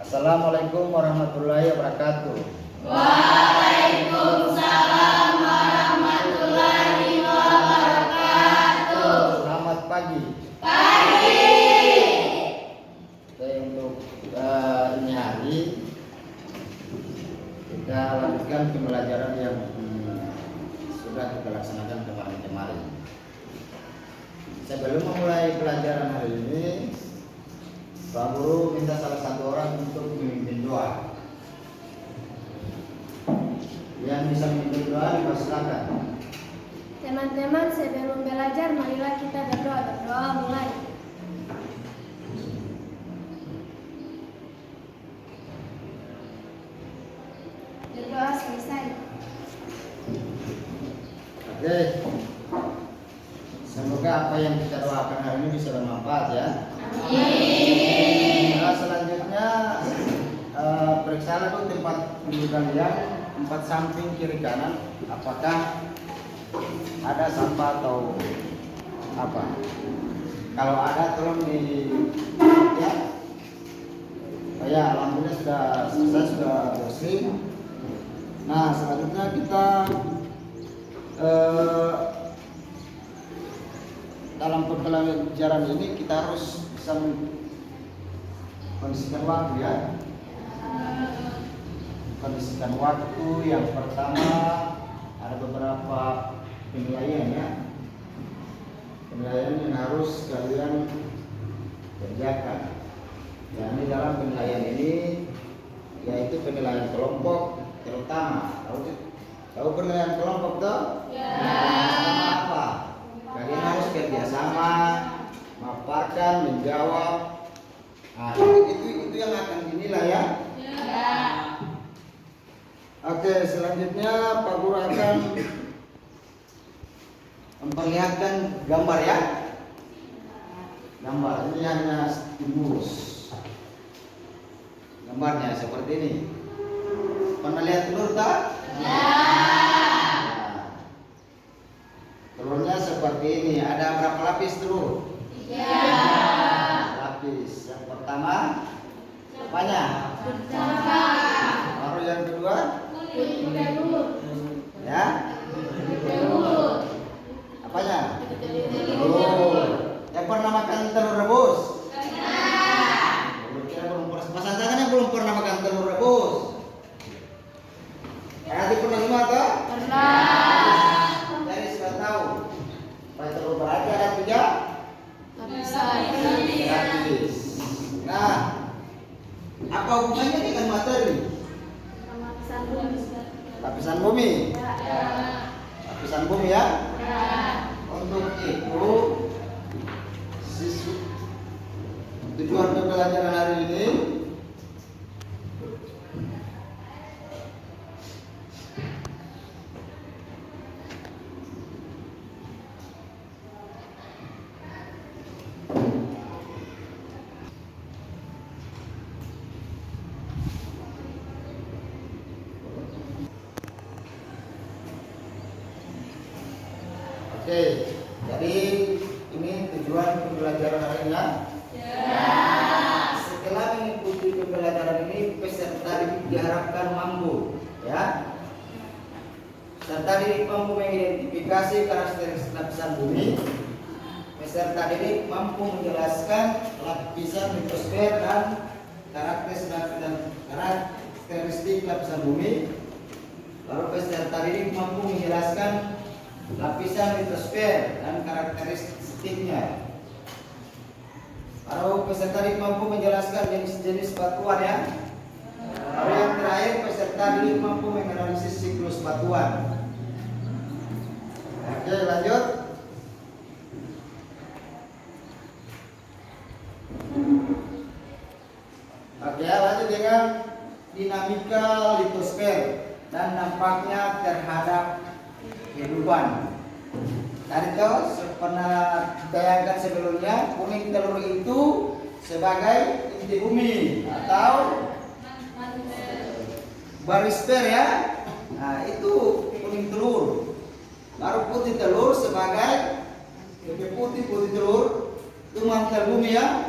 Assalamualaikum warahmatullahi wabarakatuh. Waalaikumsalam warahmatullahi wabarakatuh. Selamat pagi. Pagi. Oke, untuk ini hari kita lanjutkan pembelajaran yang sudah kita laksanakan kemarin. Sebelum memulai pelajaran hari ini, Pak Guru minta salah satu orang untuk memimpin doa. Yang bisa memimpin doa dipersilakan. Teman-teman, sebelum belajar marilah kita berdoa. Berdoa mulai. Berdoa selesai. Oke. Semoga apa yang kita doakan hari ini bisa bermanfaat ya. Amin. Nah, selanjutnya periksa dulu tempat duduk kalian, tempat samping kiri kanan, apakah ada sampah atau apa? Kalau ada tolong di ya. Oh ya, alhamdulillah sudah selesai, sudah bersih. Nah, selanjutnya kita dalam pembelajaran ini kita harus bisa kondisikan waktu ya. Kondisikan waktu yang pertama ada beberapa penilaian ya. Penilaian yang harus kalian kerjakan. Ya, ini dalam penilaian ini yaitu penilaian kelompok terutama. Tahu penilaian kelompok toh? Ya. Sama apa? Kalian harus kerjasama, memaparkan, menjawab. Nah, itu yang akan dinilai ya. Ya. Oke, selanjutnya Pak Guru akan memperlihatkan gambar ya. Gambar ini hanya stimulus. Gambarnya seperti ini. Pernah lihat telur tak? Ya. Telurnya seperti ini. Ada berapa lapis telur? 3. Lapis. Yang pertama apanya? Pertama. Baru yang kedua? Telur. Ya. Telur. Apanya? Telur. Yang pernah makan telur rebus? Kira belum pernah. Mas tangannya belum pernah makan telur rebus. Nanti pernah semua toh? Pernah. Jadi sudah tahu. Pada telur berarti ada 3 lapis. Nah, apa hubungannya dengan materi? Lapisan bumi. Lapisan bumi ya. Untuk itu tujuan pembelajaran hari ini oke, jadi ini tujuan pembelajaran hari ini ya. Setelah mengikuti pembelajaran ini, peserta diharapkan mampu, ya. Peserta didik mampu mengidentifikasi karakteristik lapisan bumi. Peserta didik mampu menjelaskan lapisan litosfer dan karakteristik lapisan bumi. Lalu peserta didik mampu menjelaskan lapisan litosfer dan karakteristiknya. Lalu peserta didik mampu menjelaskan jenis-jenis batuan ya. Lalu yang terakhir peserta didik mampu menganalisis siklus batuan. Oke, lanjut. Oke, lanjut dengan dinamika litosfer dan dampaknya terhadap kehidupan. Tadi itu pernah ditayangkan sebelumnya, kuning telur itu sebagai inti bumi atau barisfer ya. Nah, itu kuning telur. Baru putih telur sebagai putih telur itu mantel bumi ya,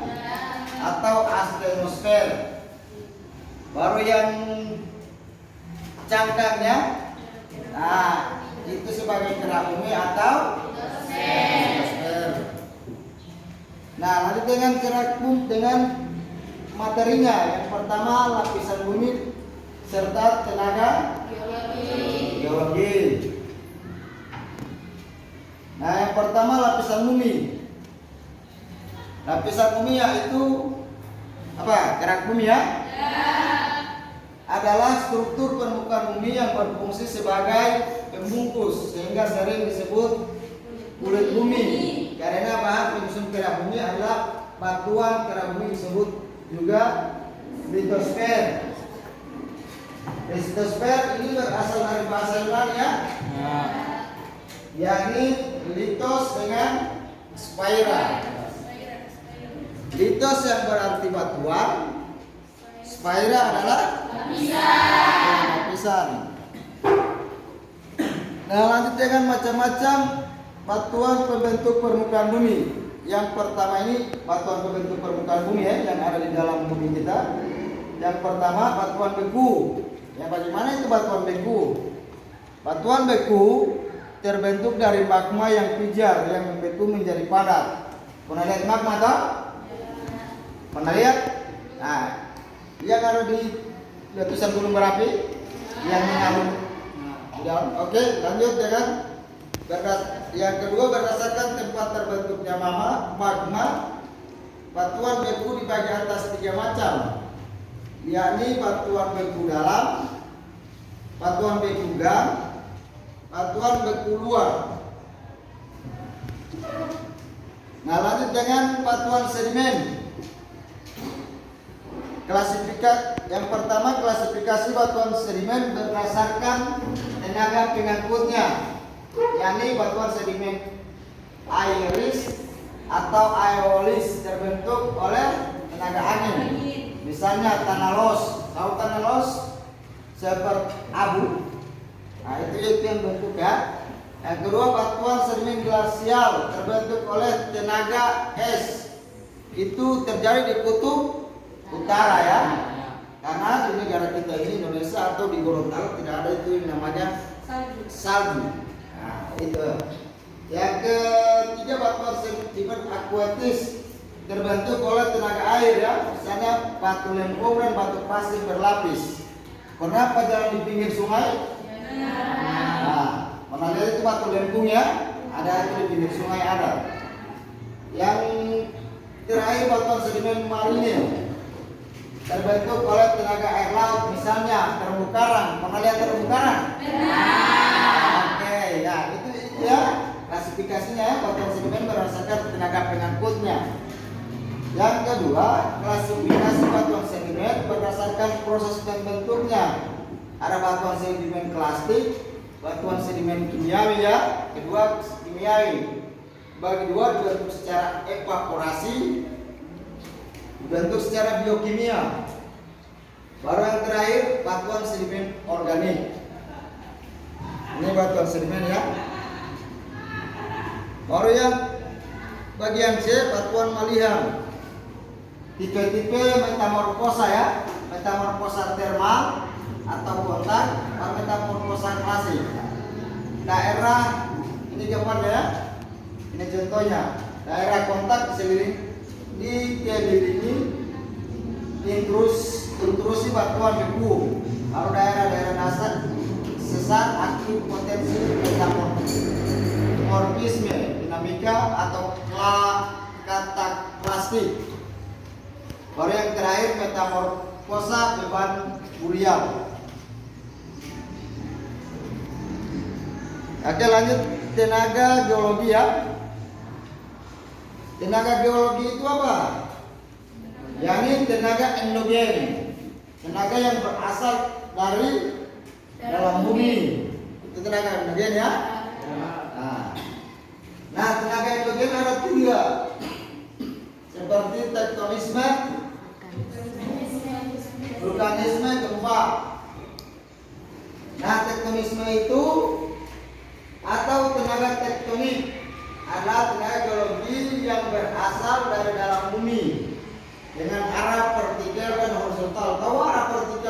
atau atmosfer. Baru yang cangkangnya, nah itu sebagai gerak bumi atau litosfer. Nah, lanjut dengan gerak bumi dengan materinya. Yang pertama lapisan bumi serta tenaga geologi. Nah, yang pertama lapisan bumi. Lapisan bumi yaitu apa? Gerak bumi ya? Adalah struktur permukaan bumi yang berfungsi sebagai pembungkus sehingga sering disebut kulit bumi. Karena bahan penyusun gerak bumi adalah batuan gerak bumi disebut juga litosfer. Litosfer ini berasal dari bahasa Yunani ya, yakni litos dengan sphaira. Litos yang berarti batuan, sphaira adalah lapisan. Nah, lanjut dengan macam-macam batuan pembentuk permukaan bumi. Yang pertama ini batuan pembentuk permukaan bumi ya, yang ada di dalam bumi kita. Yang pertama batuan beku. Ya, bagaimana itu batuan beku? Batuan beku terbentuk dari magma yang pijar yang membeku menjadi padat. Pernah lihat magma toh? Pernah lihat? Nah, yang ada di letusan gunung berapi yang mengalun. Oke, lanjut ya kan. Yang kedua berdasarkan tempat terbentuknya magma, batuan beku dibagi atas 3 macam, yakni batuan beku dalam, batuan beku gang, batuan beku luar. Nah, lanjut dengan batuan sedimen. Yang pertama klasifikasi batuan sedimen berdasarkan tenaga pengangkutnya, yakni batuan sedimen airis atau aeolis terbentuk oleh tenaga angin. Misalnya tanah los, tahu tanah los seperti abu. Nah, itu yang bentuk ya. Yang kedua batuan sedimen glasial terbentuk oleh tenaga es. Itu terjadi di kutub utara ya. Karena di negara kita ini Indonesia atau di Gorontalo tidak ada itu yang namanya salju. Nah, itu. Yang ketiga batuan sedimen akuatis terbentuk oleh tenaga air ya. Misalnya batu lempung dan batu pasir berlapis. Pernah apa jalan di pinggir sungai? Nah, pernah lihat itu batu lempung ya? Ada itu di pinggir sungai ada. Yang terakhir batuan sedimen marinir terbentuk oleh tenaga air laut, misalnya terumbu karang. Pernah lihat terumbu karang? Oke, ya itu ya klasifikasinya ya, batuan sedimen berdasarkan tenaga pengangkutnya. Yang kedua, klasifikasi batuan sedimen berdasarkan proses pembentuknya. Ada batuan sedimen klastik, batuan sedimen kimiawi ya. Kedua kimiawi. Bagi dua dibentuk secara evaporasi, dibentuk secara biokimia. Baru yang terakhir batuan sedimen organik. Ini batuan sedimen ya. Baru yang bagian C batuan malihan. Tipe-tipe metamorfosa ya. Metamorfosa termal atau kontak, atau metamorfosa klasik. Daerah ini gambarnya ya. Ini contohnya. Daerah kontak dikelilingi intrusi batuan beku. Kalau daerah-daerah dasar sesat aktif potensi metamorfisme dinamika atau kataklastik. Baru yang terakhir metamorfosa beban burial. Oke, lanjut tenaga geologi ya. Tenaga geologi itu apa? Yakni tenaga endogen, tenaga yang berasal dari dalam bumi. Itu tenaga endogen ya. Nah, tenaga endogen ada 3, seperti tektonisme, vulkanisme, gempa. Nah, tektonisme itu atau tenaga tektonik adalah tenaga geologi yang berasal dari dalam bumi dengan arah vertikal dan horizontal. Tahu arah vertikal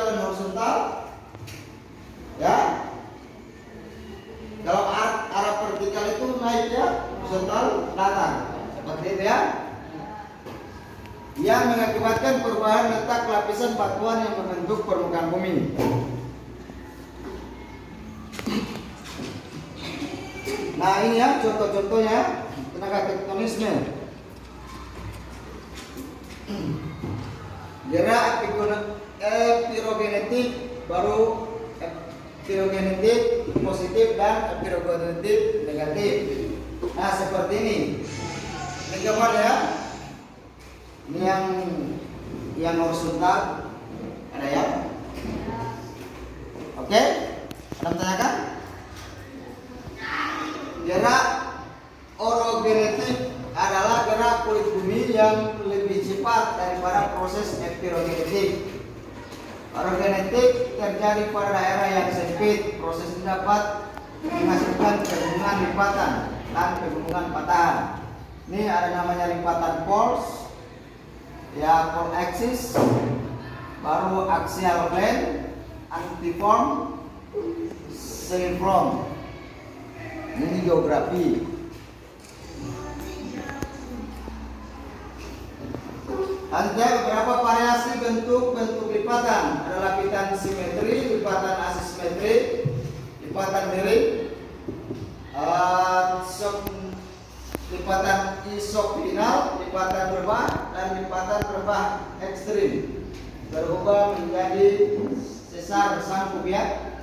perubahan letak lapisan batuan yang membentuk permukaan bumi. Nah ini ya contoh-contohnya tenaga tektonisme. Gerak epirogenetik, baru epirogenetik positif dan epirogenetik negatif. Nah seperti ini. Ini gambar ya. Ini yang horizontal ada ya. Oke, ada tanyakan? Gerak orogenetik adalah gerak kulit bumi yang lebih cepat daripada proses epirogenetik. Orogenetik terjadi pada daerah yang sempit. Proses ini dapat menghasilkan pegunungan lipatan dan pegunungan patahan. Ini ada namanya lipatan poles, ya pole axis, baru axial plane, antiform, semiform. Ini geografi. Ada beberapa variasi bentuk lipatan. Ada lipatan simetri, lipatan asimetri, lipatan miring, lipatan isoklinal, lipatan rebah, dan lipatan rebah ekstrim. Berubah menjadi sesar sangkub ya.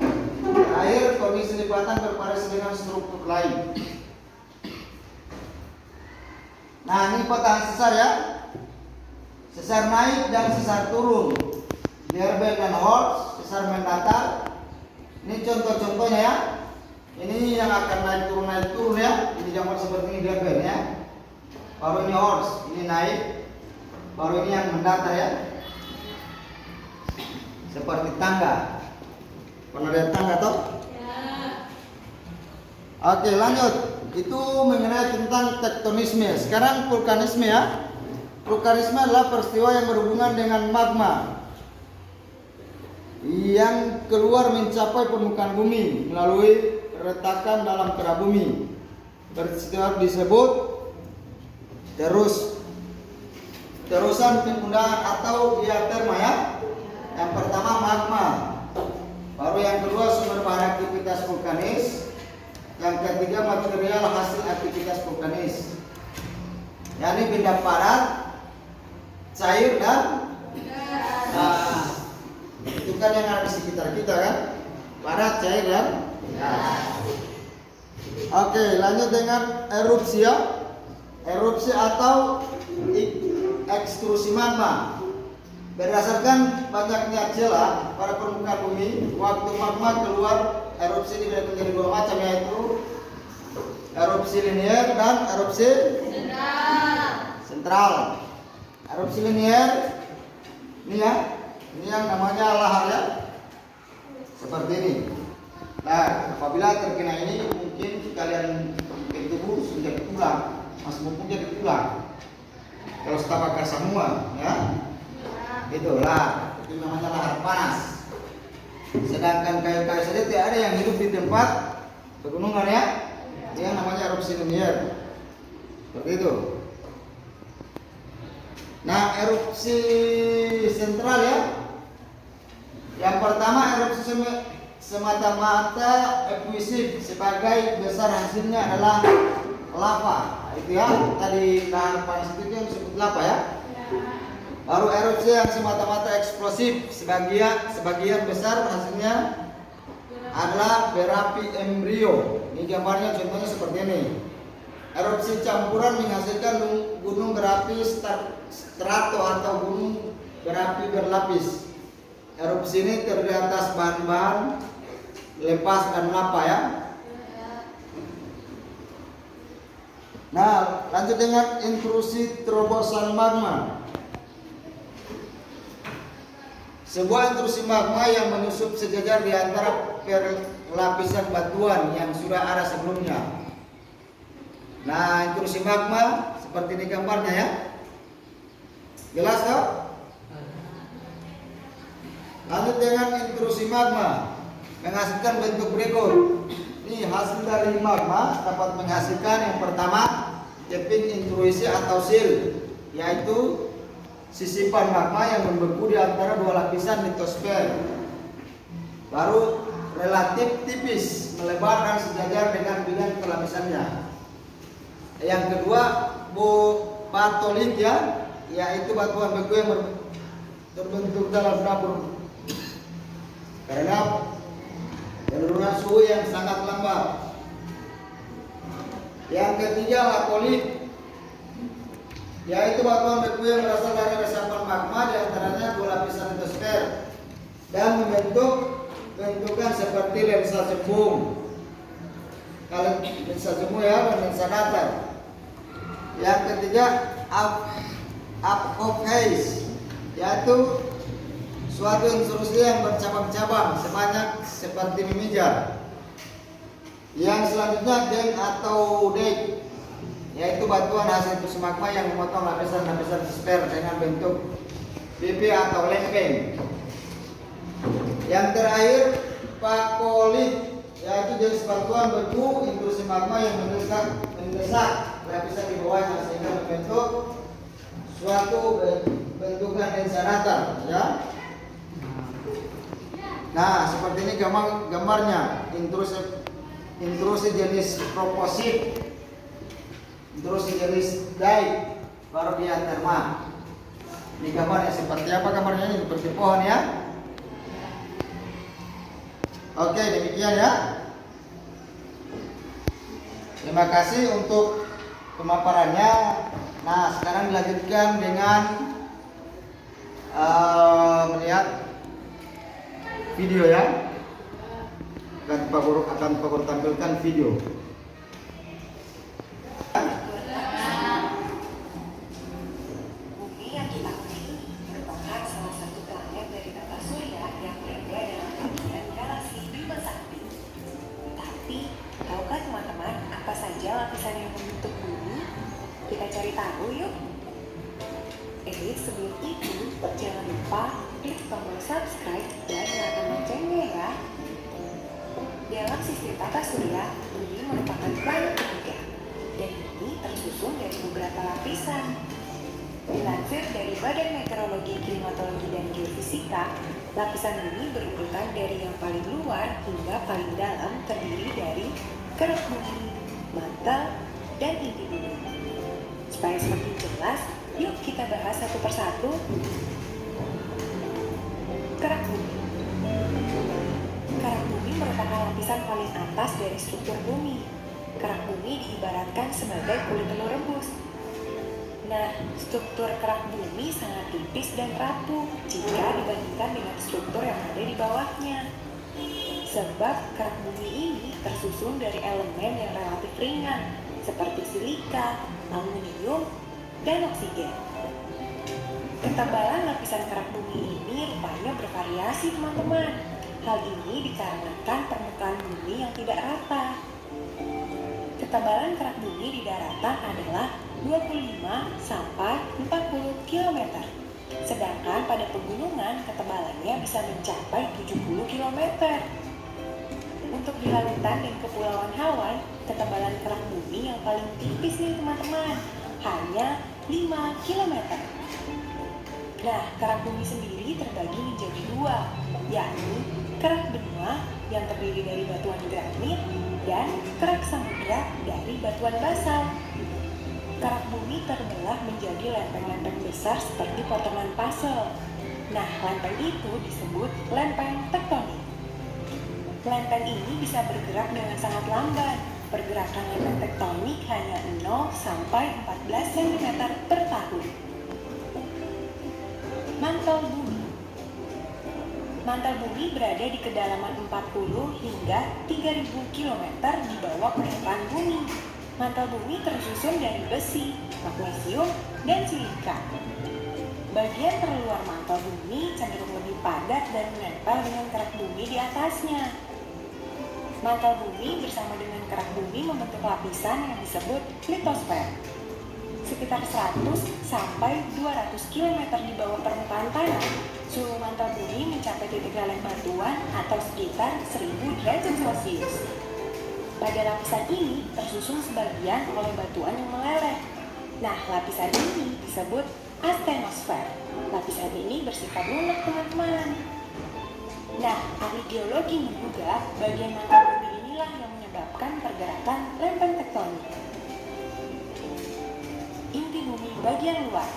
Terakhir, kondisi lipatan bervariasi dengan struktur lain. Nah, ini patahan sesar ya. Sesar naik dan sesar turun. Dirbel dan Holtz, sesar mendatar. Ini contoh-contohnya ya. Ini yang akan naik turun ya. Ini gambar seperti ini dirbel ya. Baru ini Holtz, ini naik. Baru ini yang mendatar ya. Seperti tangga. Pernah lihat tangga toh? Ya. Oke, lanjut. Itu mengenai tentang tektonisme. Sekarang vulkanisme ya. Vulkanisme adalah peristiwa yang berhubungan dengan magma yang keluar mencapai permukaan bumi melalui retakan dalam kera bumi. Peristiwa disebut terusan penggunaan atau geoterma ya. Yang pertama magma. Baru yang kedua sumber bahan aktivitas vulkanis. Yang ketiga material hasil aktivitas vulkanis. yakni benda padat, cair dan gas. Itu kan yang ada di sekitar kita kan, padat, cair dan gas. Oke, lanjut dengan erupsi ya. Erupsi atau ekstrusi magma. Berdasarkan banyaknya celah pada permukaan bumi, waktu magma keluar, erupsi dibagi menjadi dua macam, yaitu erupsi linier dan erupsi sentral. Erupsi linier ini ya, ini yang namanya lahar ya, seperti ini. Nah, apabila terkena ini mungkin kalian ke tubuh menjadi tulang, masih mumpung jadi tulang. Kalau setapak semua ya, itulah itu namanya lahar panas. Sedangkan kayu-kayu saja tidak ada yang hidup di tempat pegunungan ya, yang namanya erupsi linier. Seperti itu. Nah, erupsi sentral ya. Yang pertama erupsi semata-mata efusif, sebagai besar hasilnya adalah lava. Itu ya, tadi lahar panas itu yang disebut lava ya. Baru erupsi yang semata-mata eksplosif, sebagian besar hasilnya adalah berapi embrio. Ini gambarnya contohnya seperti ini. Erupsi campuran menghasilkan gunung berapi strato atau gunung berapi berlapis. Erupsi ini terdiri atas bahan-bahan lepas dan lava ya. Nah, lanjut dengan intrusi terobosan magma. Sebuah intrusi magma yang menyusup sejajar di antara lapisan batuan yang sudah ada sebelumnya. Nah, intrusi magma seperti ini gambarnya ya. Jelas toh? Lanjut dengan intrusi magma menghasilkan bentuk berikut. Ini hasil dari magma dapat menghasilkan yang pertama tapping intrusi atau seal, yaitu sisipan magma yang membeku di antara dua lapisan litosfer. Baru relatif tipis, melebar dan sejajar dengan bidang kelapisannya. Yang kedua, batolit ya, yaitu batuan beku yang terbentuk dalam dapur karena penurunan suhu yang sangat lambat. Yang ketiga, lakolit, yaitu batuan beku yang berasal dari resapan magma di antaranya dua lapisan litosfer dan membentuk bentukan seperti lensa cembung. Kalau lensa cembung ya, dan lensa datar. Yang ketiga, apophyse, yaitu suatu intrusi yang bercabang-cabang sebanyak seperti mimijar. Yang selanjutnya, deng atau dek, yaitu batuan hasil intrusi magma yang memotong lapisan-lapisan sfer dengan bentuk pipi atau lempeng. Yang terakhir, pakolit, yaitu jenis batuan beku intrusi magma yang mendesak lapisan di bawahnya sehingga membentuk suatu bentukan lensa datar ya. Nah, seperti ini gambarnya. Intrusi jenis proposit, intrusi jenis dike, baru dia terma. Ini gambarnya seperti apa? Gambarnya ini seperti pohon ya. Oke, demikian ya. Terima kasih untuk pemaparannya. Nah, sekarang dilanjutkan dengan melihat video ya. Akan Pak Guru tampilkan video. Bumi yang kita huni merupakan salah satu planet dari tata surya yang berada dalam bagian galaksi Bima Sakti. Tapi, tahukah teman-teman apa saja lapisan yang membentuk bumi? Kita cari tahu yuk. Sebelum itu, jangan lupa klik tombol subscribe dan nyalakan loncengnya ya. Dalam sistem tata surya, bumi merupakan planet ketiga, dan ini tersusun dari beberapa lapisan. Dilansir dari Badan Meteorologi, Klimatologi, dan Geofisika, lapisan bumi berurutan dari yang paling luar hingga paling dalam, terdiri dari kerak bumi, mantel, dan inti bumi. Supaya semakin jelas, yuk kita bahas satu persatu. Kerak bumi. Kerak bumi merupakan lapisan paling atas dari struktur bumi. Kerak bumi diibaratkan sebagai kulit telur rebus. Nah, struktur kerak bumi sangat tipis dan rapuh jika dibandingkan dengan struktur yang ada di bawahnya. Sebab kerak bumi ini tersusun dari elemen yang relatif ringan, seperti silika, aluminium, dan oksigen. Ketebalan lapisan kerak bumi ini rupanya bervariasi, teman-teman. Hal ini dikarenakan permukaan bumi yang tidak rata. Ketebalan kerak bumi di daratan adalah 25 sampai 40 km. Sedangkan pada pegunungan ketebalannya bisa mencapai 70 km. Untuk di lautan dan kepulauan Hawaii, ketebalan kerak bumi yang paling tipis nih teman-teman, hanya 5 km. Nah, kerak bumi sendiri terbagi menjadi dua, yakni kerak benua yang terdiri dari batuan granit dan kerak samudra dari batuan basalt. Kerak bumi terbelah menjadi lempeng-lempeng besar seperti potongan puzzle. Nah, lempeng itu disebut lempeng tektonik. Lempeng ini bisa bergerak dengan sangat lambat. Pergerakan lempeng tektonik hanya 0 sampai 14 cm per tahun. Mantel bumi. Mantel bumi berada di kedalaman 40 hingga 3000 km di bawah permukaan bumi. Mantel bumi tersusun dari besi, magnesium, dan silika. Bagian terluar mantel bumi cenderung lebih padat dan menempel dengan kerak bumi di atasnya. Mantel bumi bersama dengan kerak bumi membentuk lapisan yang disebut litosfer. Sekitar 100 sampai 200 km di bawah permukaan tanah, suhu mantel bumi mencapai titik leleh batuan atau sekitar 1000 derajat Celcius. Pada lapisan ini tersusun sebagian oleh batuan yang meleleh. Nah, lapisan ini disebut astenosfer. Lapisan ini bersifat lunak, teman-teman. Nah, ahli geologi menduga bagian mantul bumi inilah yang menyebabkan pergerakan lempeng tektonik. Inti bumi bagian luar.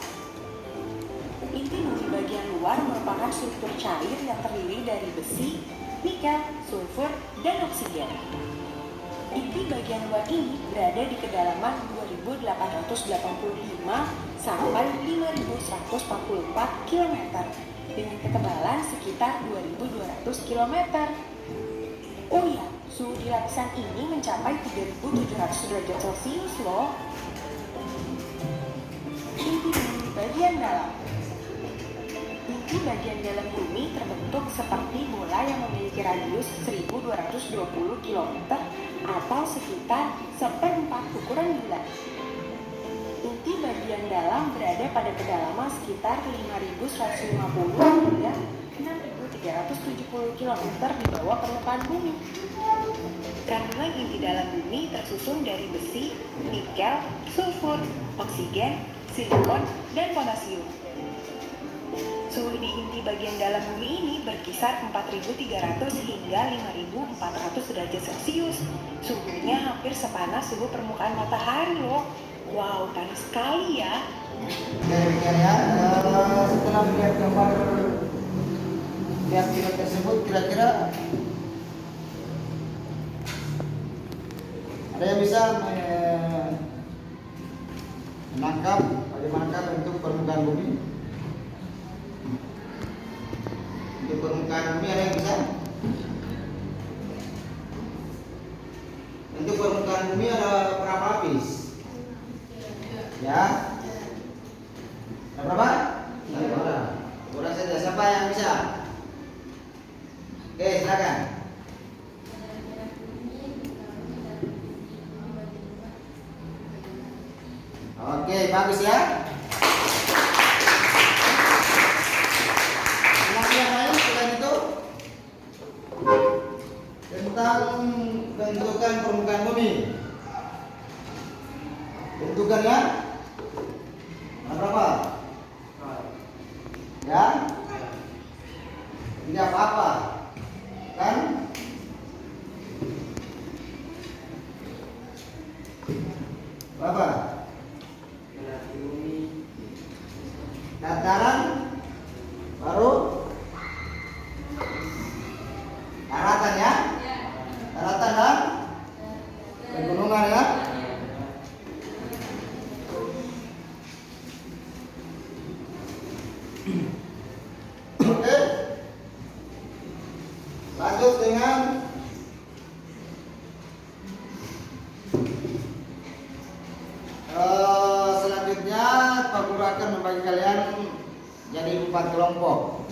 Inti bumi bagian luar merupakan struktur cair yang terdiri dari besi, nikel, sulfur, dan oksigen. Inti bagian luar ini berada di kedalaman 2.885 sampai 5.144 km dengan ketebalan sekitar 2.200 km. Oh iya, suhu di lapisan ini mencapai 3.700 derajat Celcius loh. Inti bumi bagian dalam. Inti bagian dalam bumi terbentuk seperti bola yang memiliki radius 1.220 km atau sekitar 1/4 ukuran bulan. Inti bagian dalam berada pada kedalaman sekitar 5.150 hingga 6.370 km di bawah permukaan bumi. Kandungan inti dalam bumi tersusun dari besi, nikel, sulfur, oksigen, silikon, dan potasium. Suhu di inti bagian dalam bumi ini berkisar 4.300 hingga 5.400 derajat Celcius. Suhunya hampir sepanas suhu permukaan matahari loh. Wow, panas sekali ya. Demikian ya. Setelah melihat gambar video tersebut, kira-kira ada yang bisa menangkap bagaimana bentuk permukaan bumi? Untuk permukaan bumi ada yang bisa? Untuk permukaan bumi ada berapa lapis? Ya? Ada berapa? Ada. Kurang saja. Siapa yang bisa? Oke, silakan. Oke, bagus ya. Yang lain selain itu tentang bentukan permukaan bumi. Bentukannya ada berapa? Ya? Tidak apa-apa, kan? Berapa? Dataran, baru daratan ya? Daratan dan pegunungan ya? Oke, lanjut dengan selanjutnya Pak Guru akan membagi kalian jadi 4 kelompok.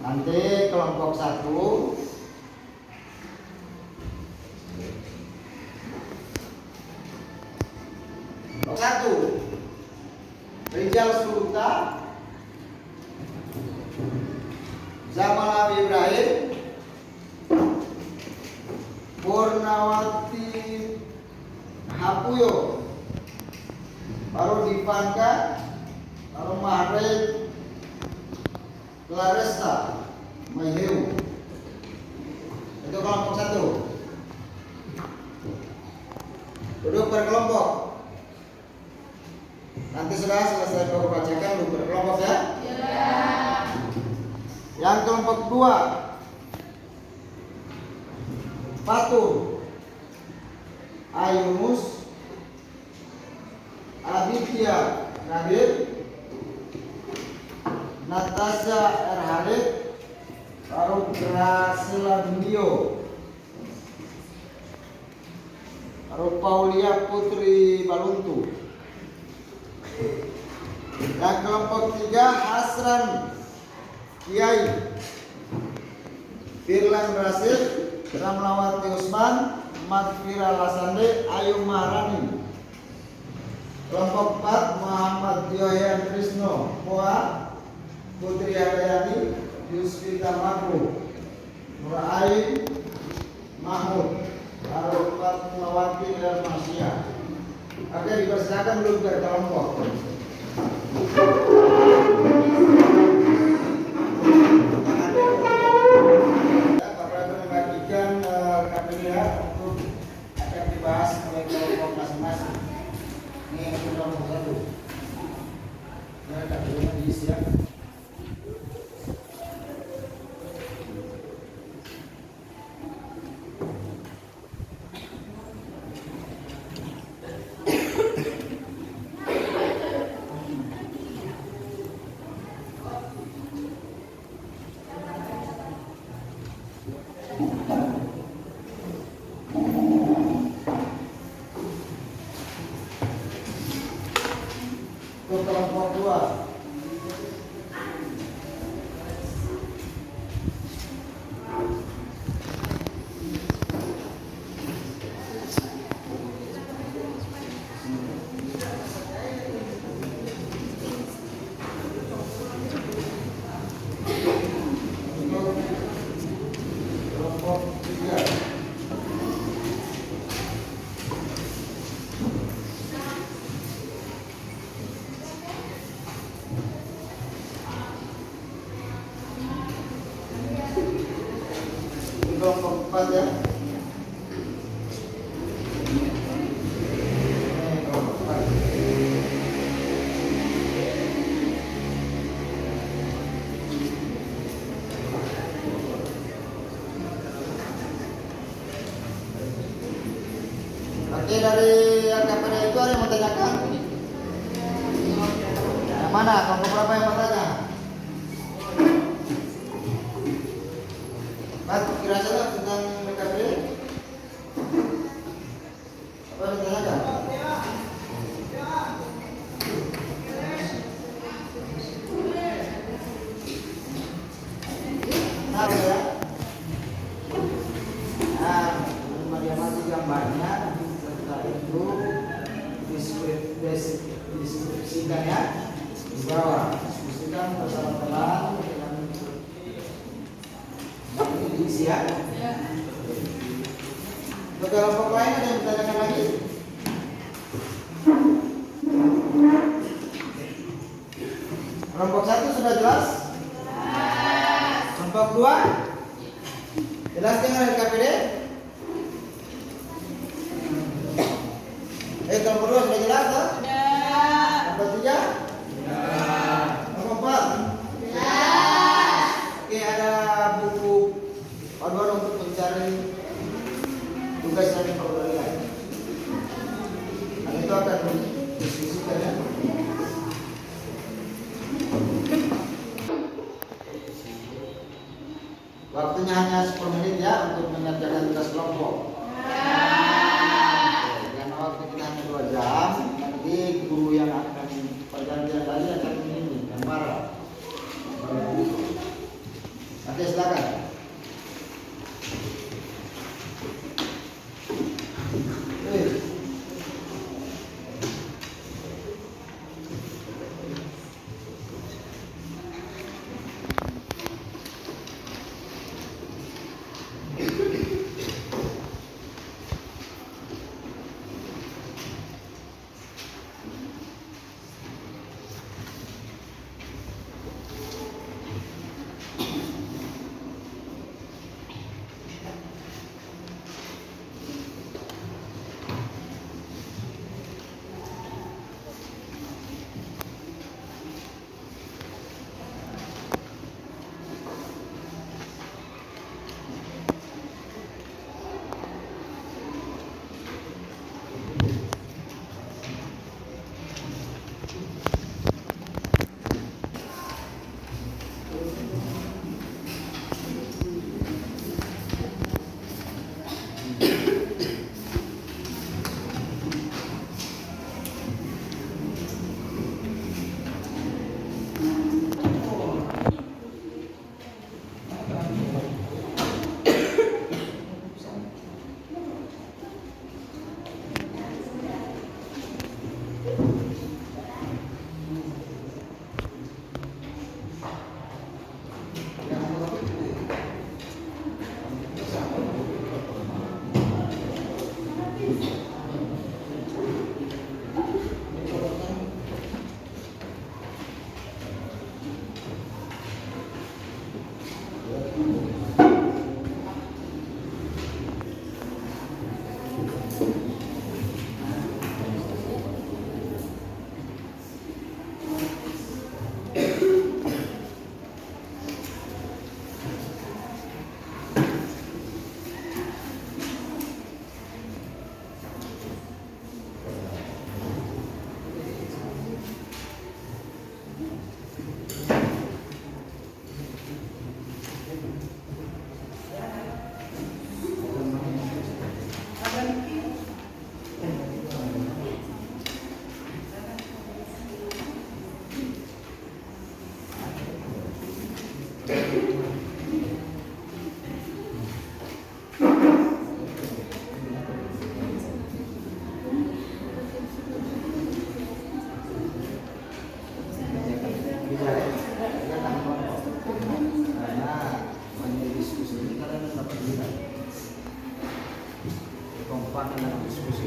Nanti kelompok 1 Rijal Sulta, zaman Nabi Ibrahim, Purnawati Hapuyo, baru Dipangka, baru Mahrez Claresta Maheu. Itu kelompok 1. Duduk per kelompok. Nanti sudah selesai kau bacakan duduk per kelompok ya. Ya. Yang kelompok 2, Fatur Ayunus Aditya Nadir, Natasha R. Halid, baru Gracila Dio, baru Paulia Putri Baluntu. Yang kelompok 3, Hasran Kiai, Firlan Rasid, Ramlawati Usman, Madfira Lasande, Ayu Maharani. Kelompok 4, Muhammad Yohan Krisno Moa, Putri Hadayani, Yusfita Makru, Nur Ain Mahmud, Arifat Mawati dan Masya. Oke, dipersilakan dulu ke kelompok. Bapak membagikan KPDH untuk akan dibahas oleh kelompok masing-masing. Ini yang sudah nomor 1. Ya, KPDH diisi ya. Untuk kelompok 2. Untuk kelompok 3. Kelompok 4 ya. Kelompok 4. Oke, dari KPD itu ada yang mau tanyakan? Yang mana? Kelompok berapa yang mau tanya? Pak, kira-kira tentang KPD? Apa yang ditanyakan? Tahu ya? Nah, media gambarnya setelah itu deskripsikan ya di bawah. Diskusikan bersama-sama dengan ini diisi ya. Untuk kelompok lain ada yang ditanyakan lagi? Kelompok 1 sudah jelas? Kelompok 2? Jelas dengan KPD? Kelompok 2 sudah jelas tak? Kelompok 3? Kelompok 4? Oke, ada buku panduan untuk mencari tugas yang diperlukan. Nah, itu akan didiskusikan ya. Waktunya hanya 10 menit ya untuk mengerjakan tugas kelompok. Karena waktu kita hanya 2 jam, nanti guru yang akan pergantian lagi akan ini gambar. Oke, silakan. Karena diskusi ini kalian dapat lihat kompak dalam diskusi.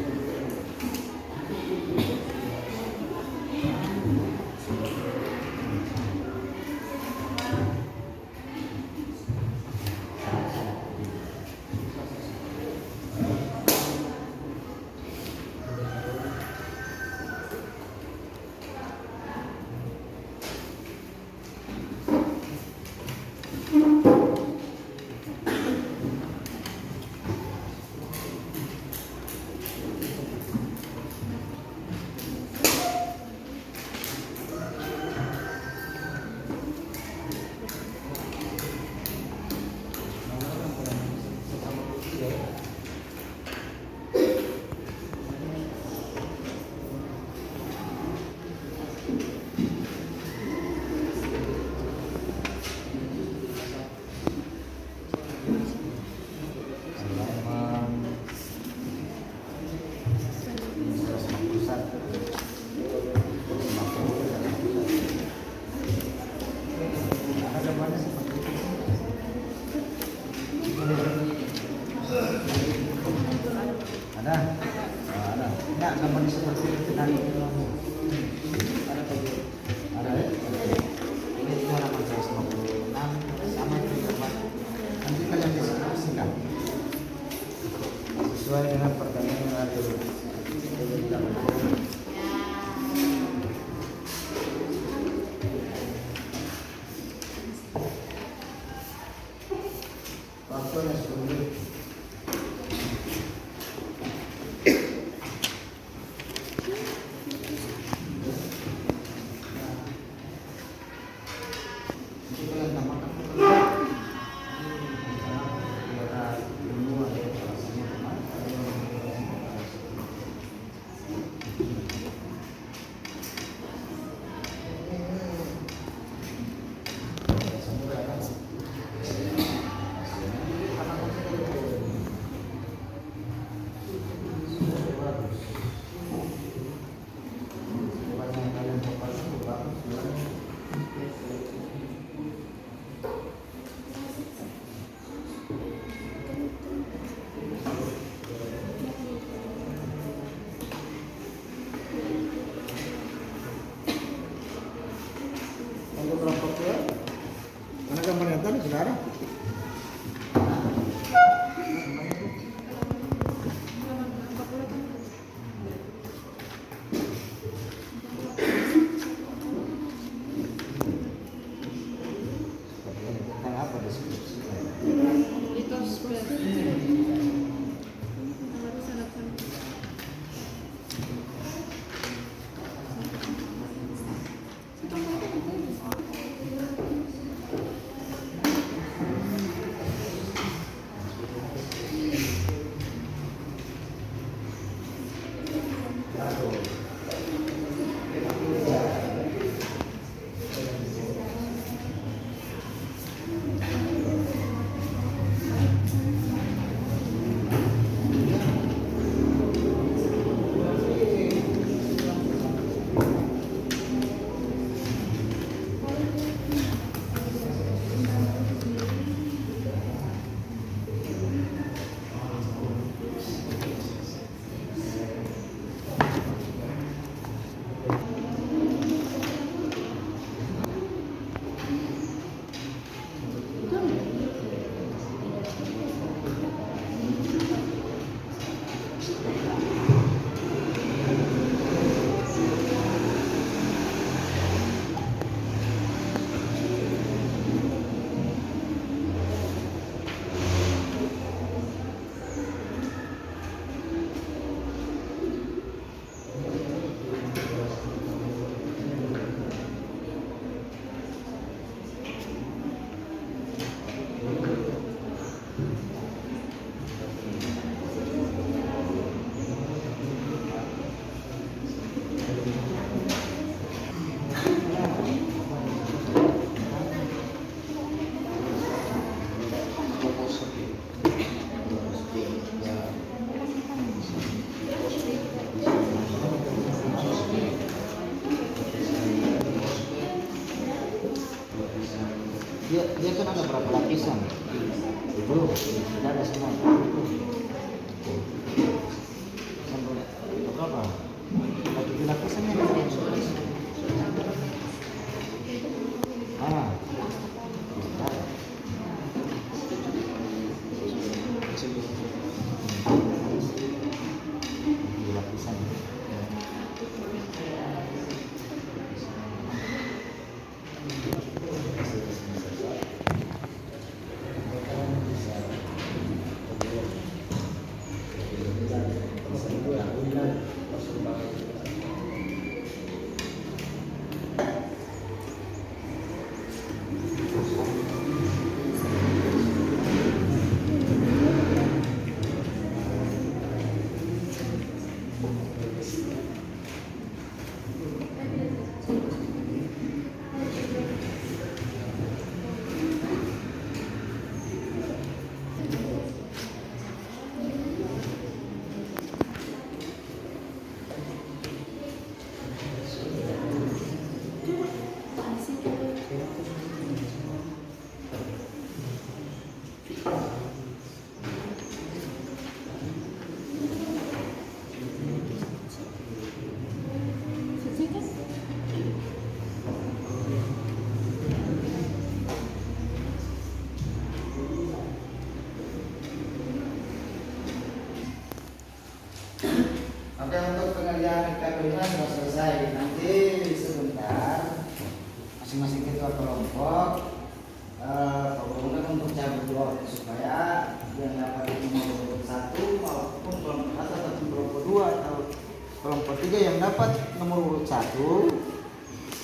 Ada. Enggak gambar seperti itu tadi. Ada ya? Ini juga halaman 156 sama itu gambar. Nanti kalian diskusikan sesuai dengan pertanyaan yang ada di waktunya sebelum untuk kelompoknya, mana gambarnya tadi saudara? Tentang apa deskripsi? dia kan ada berapa lapisan? Itu tidak ada semua. Sampai berapa? Ada 7 lapisannya. Ah. Oke, untuk pengerjaan KP5 sudah selesai. Nanti sebentar masing-masing ketua kelompok perlukan untuk cabut lot supaya yang dapat nomor 1 maupun kelompok 1 atau kelompok 2 atau kelompok 3 yang dapat nomor urut 1,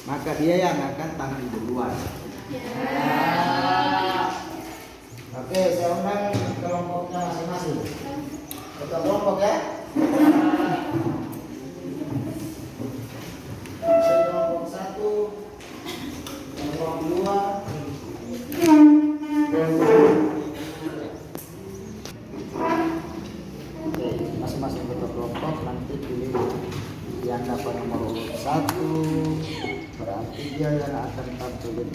maka dia yang akan tampil duluan. Oke, saya undang kelompoknya masing-masing. Ketua kelompok ya. Kelompok 1, kelompok 2. Oke, masing-masing ketua kelompok nanti pilih yang dapat nomor 1, berarti dia yang akan tampil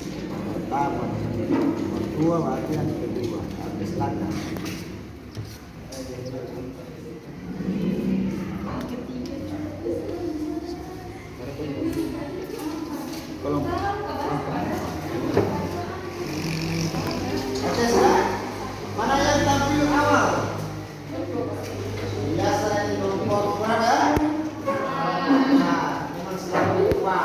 pertama. Nomor 2 berarti yang kedua. Oke, silakan. Oke, silakan. Mana yang tampil awal? Biasa ini kelompok berapa? Nah, memang selalu lupa.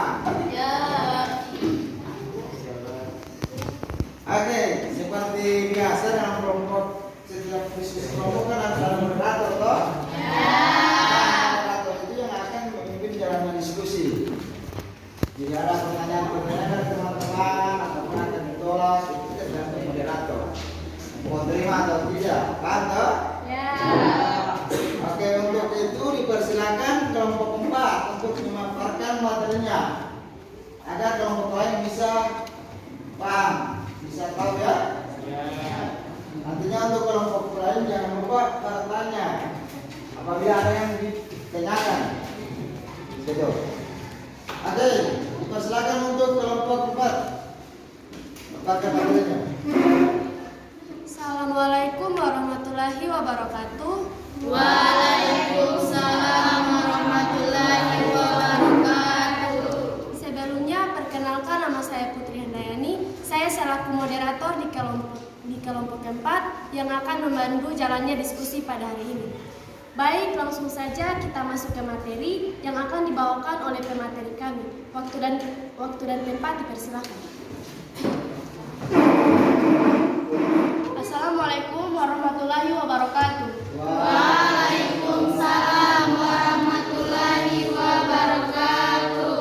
Oke, seperti biasa dalam kelompok, setiap diskusi kelompok kan harus ada moderator, toh? Moderator itu yang akan memimpin jalannya diskusi. Jika ada pertanyaan-pertanyaan dari teman-teman ataupun akan ditolak, itu tergantung moderator. Mau terima atau tidak, paham toh? Oke, untuk itu dipersilakan kelompok 4 untuk memaparkan materinya agar kelompok lain bisa paham, bisa tahu ya. Nantinya untuk kelompok lain jangan lupa bertanya apabila ada yang ditanyakan. Gitu. Oke, dipersilakan untuk kelompok 4 memaparkan materinya. Assalamualaikum warahmatullahi wabarakatuh. Waalaikumsalam warahmatullahi wabarakatuh. Sebelumnya perkenalkan, nama saya Putri Handayani. Saya selaku moderator di kelompok 4 yang akan membantu jalannya diskusi pada hari ini. Baik, langsung saja kita masuk ke materi yang akan dibawakan oleh pemateri kami. Waktu dan tempat dipersilakan. Assalamualaikum warahmatullahi wabarakatuh. Waalaikumsalam warahmatullahi wabarakatuh.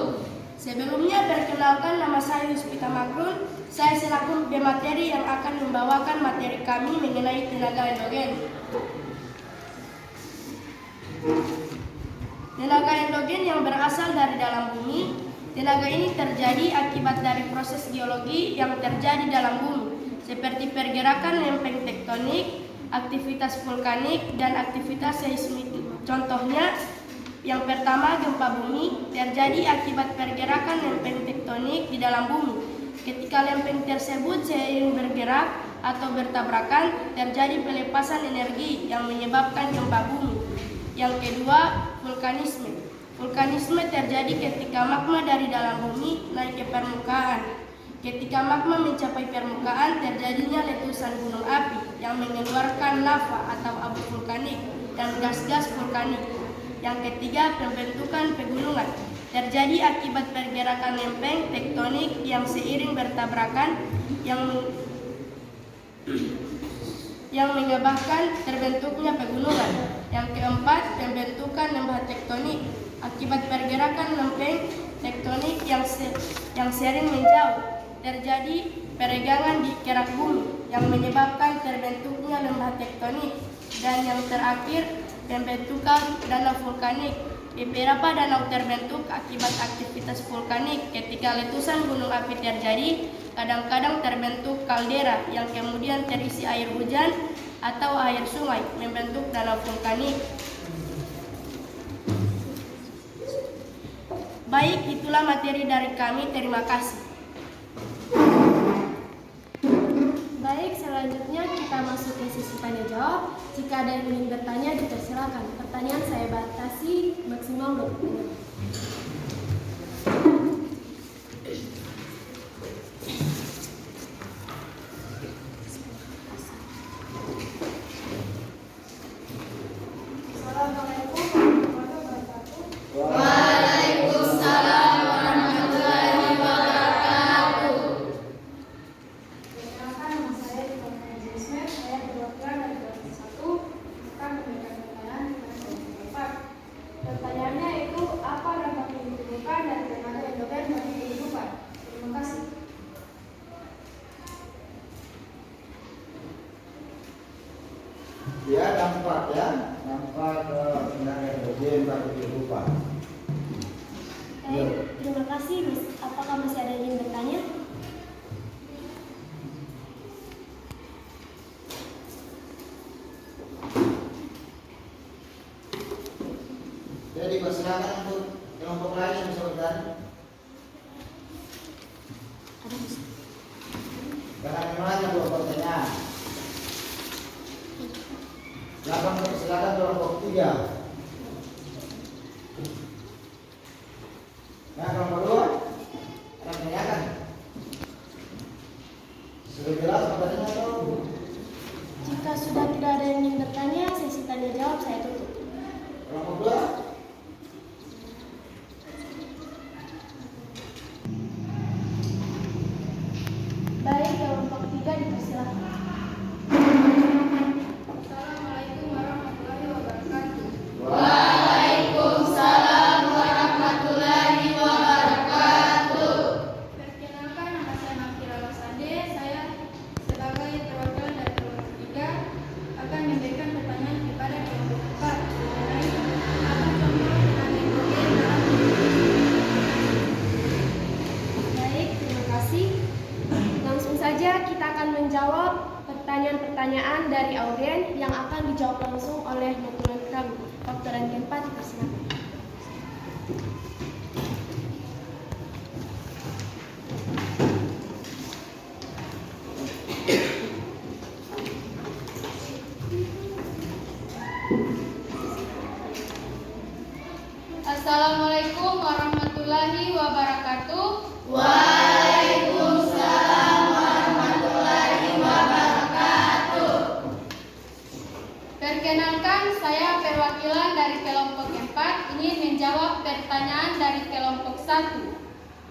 Sebelumnya perkenalkan, nama saya Yuspita Makrul. Saya selaku pemateri yang akan membawakan materi kami mengenai tenaga endogen. Tenaga endogen yang berasal dari dalam bumi. Tenaga ini terjadi akibat dari proses geologi yang terjadi dalam bumi, seperti pergerakan lempeng tektonik, aktivitas vulkanik, dan aktivitas seismik. Contohnya, yang pertama, gempa bumi terjadi akibat pergerakan lempeng tektonik di dalam bumi. Ketika lempeng tersebut seiring bergerak atau bertabrakan terjadi pelepasan energi yang menyebabkan gempa bumi. Yang kedua, vulkanisme. Vulkanisme terjadi ketika magma dari dalam bumi naik ke permukaan. Ketika magma mencapai permukaan, terjadinya letusan gunung api yang mengeluarkan lava atau abu vulkanik dan gas-gas vulkanik. Yang ketiga, pembentukan pegunungan. Terjadi akibat pergerakan lempeng tektonik yang seiring bertabrakan yang menyebabkan terbentuknya pegunungan. Yang keempat, pembentukan lembah tektonik. Akibat pergerakan lempeng tektonik yang sering menjauh, terjadi peregangan di kerak bumi yang menyebabkan terbentuknya lembah tektonik. Dan yang terakhir, pembentukan danau vulkanik. Beberapa danau terbentuk akibat aktivitas vulkanik. Ketika letusan gunung api terjadi, kadang-kadang terbentuk kaldera yang kemudian terisi air hujan atau air sungai, membentuk danau vulkanik. Baik, itulah materi dari kami. Terima kasih. Baik, selanjutnya kita masuk ke sesi tanya jawab. Jika ada yang ingin bertanya, dipersilakan. Pertanyaan saya batasi maksimal 20 menit. Assalamualaikum warahmatullahi wabarakatuh. Waalaikumsalam warahmatullahi wabarakatuh. Perkenalkan, nama saya Dr. Jismet. Saya perwakilan dari kelas 1 akan memberikan pertanyaan kepada kelompok 4. Pertanyaannya yaitu, apa dampak yang ditimbulkan dari tenaga endogen bagi kehidupan? Terima kasih. Ya, dampak tenaga endogen bagi kehidupan. Baik, terima kasih. Apakah masih ada yang ingin bertanya? Jadi persilakan untuk kelompok lain yang bisa bertanya. Jangan menanya dua pertanyaan. Silakan kelompok 3. Nah, kelompok 2 akan tanyakan. Sudah jelas pertanyaannya atau? Jika sudah tidak ada yang ingin bertanya, sesi tanya jawab saya tutup. Kelompok 2. Baik, kelompok 3 dipersilakan. Assalamualaikum warahmatullahi wabarakatuh. Waalaikumsalam warahmatullahi wabarakatuh. Perkenalkan, nama saya Mafira Rosade. Saya sebagai perwakilan dari kelompok 3 akan memberikan pertanyaan kepada kelompok 4 mengenai apa contoh tenaga endogen dalam Baik, terima kasih. Langsung saja kita akan menjawab pertanyaan-pertanyaan dari audien yang akan dijawab langsung oleh dokumen kami. Faktor yang keempat dipersilakan. Assalamualaikum warahmatullahi wabarakatuh. Waalaikumsalam warahmatullahi wabarakatuh. Perkenalkan, saya perwakilan dari kelompok 4 ingin menjawab pertanyaan dari kelompok 1.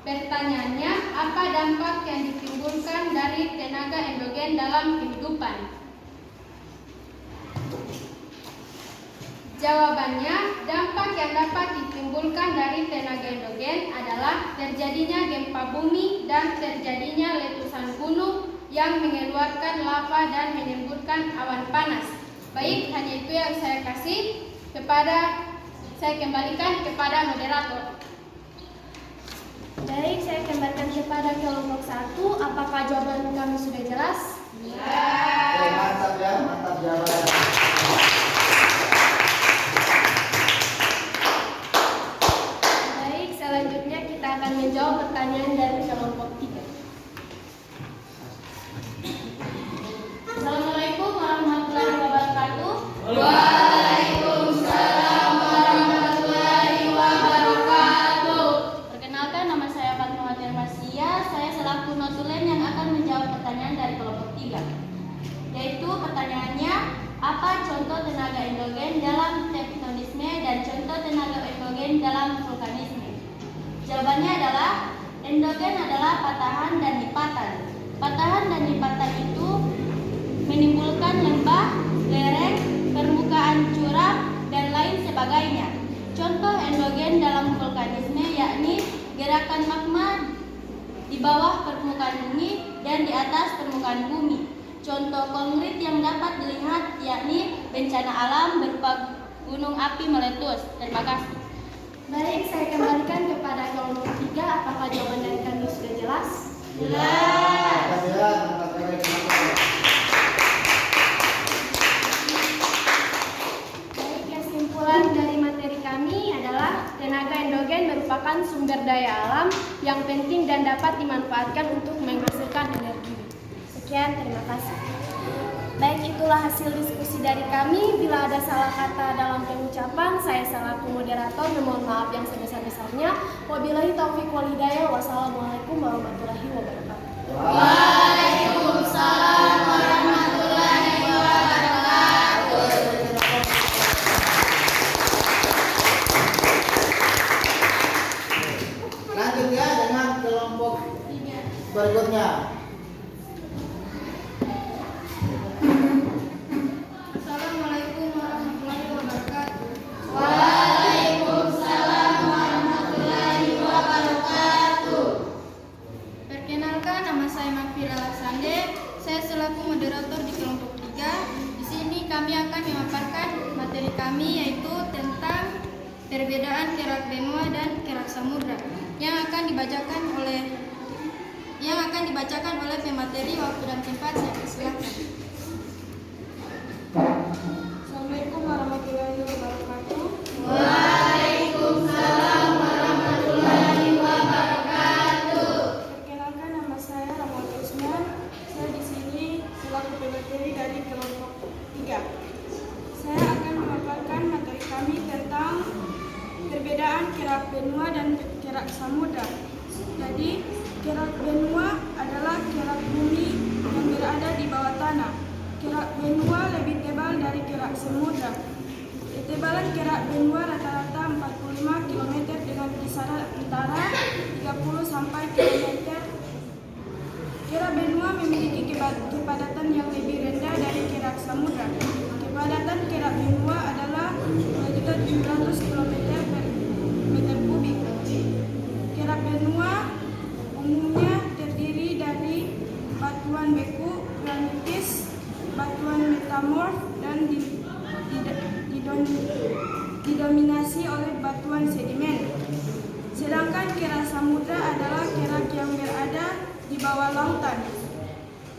Pertanyaannya, apa dampak yang ditimbulkan dari tenaga endogen dalam kehidupan? Jawabannya, dampak yang dapat ditimbulkan dari tenaga endogen adalah terjadinya gempa bumi dan terjadinya letusan gunung yang mengeluarkan lava dan menimbulkan awan panas. Baik, hanya itu yang saya kembalikan kepada moderator. Baik, saya kembalikan kepada kelompok 1. Apakah jawaban kami sudah jelas? Oke, mantap ya, mantap jawabannya. Baik, selanjutnya kita akan menjawab pertanyaan dari kelompok 3. pertanyaannya, apa contoh tenaga endogen dalam tektonisme dan contoh tenaga endogen dalam vulkanisme? Jawabannya adalah endogen adalah patahan dan lipatan. Patahan dan lipatan itu menimbulkan lembah, lereng, permukaan curam, dan lain sebagainya. Contoh endogen dalam vulkanisme yakni gerakan magma di bawah permukaan bumi dan di atas permukaan bumi. Contoh konkret yang dapat dilihat yakni bencana alam berupa gunung api meletus. Terima kasih. Baik, saya kembalikan kepada kelompok 3. Apakah jawaban dari kami sudah jelas? Jelas. Baik, kesimpulan dari materi kami adalah tenaga endogen merupakan sumber daya alam yang penting dan dapat dimanfaatkan untuk menghasilkan energi. Sekian, terima kasih. Baik, itulah hasil diskusi dari kami. Bila ada salah kata dalam pengucapan, saya selaku moderator memohon maaf yang sebesar-besarnya. Wabillahi taufiq wal hidayah. Wassalamualaikum warahmatullahi wabarakatuh. Waalaikumsalam warahmatullahi wabarakatuh. Lanjut ya dengan kelompok berikutnya. Assalamualaikum warahmatullahi wabarakatuh. Waalaikumsalam warahmatullahi wabarakatuh. Perkenalkan, nama saya Mahfira Laksande. Saya selaku moderator di kelompok 3. Di sini kami akan memaparkan materi kami yaitu tentang perbedaan kerak benua dan kerak samudra yang akan dibacakan oleh pemateri. Waktu dan tempat saya persilakan. Assalamualaikum warahmatullahi wabarakatuh. Waalaikumsalam warahmatullahi wabarakatuh. Perkenalkan, nama saya Rahmat Usman. Saya di sini selaku pemateri dari kelompok 3. Saya akan memaparkan materi kami tentang perbedaan kerak benua dan kerak samudra. Jadi, kerak benua adalah kerak bumi yang berada di bawah tanah. Kerak benua lebih tebal dari kerak samudra. Ketebalan kerak benua rata-rata 45 km dengan kisaran antara 30 sampai km. Kerak benua memiliki kepadatan yang lebih rendah dari kerak samudra. Kepadatan kerak benua adalah 2.700 km per meter kubik. Kerak benua umumnya terdiri dari batuan beku, granitis, batuan metamorf, dan didominasi oleh batuan sedimen. Sedangkan kerak samudra adalah kerak yang berada di bawah lautan.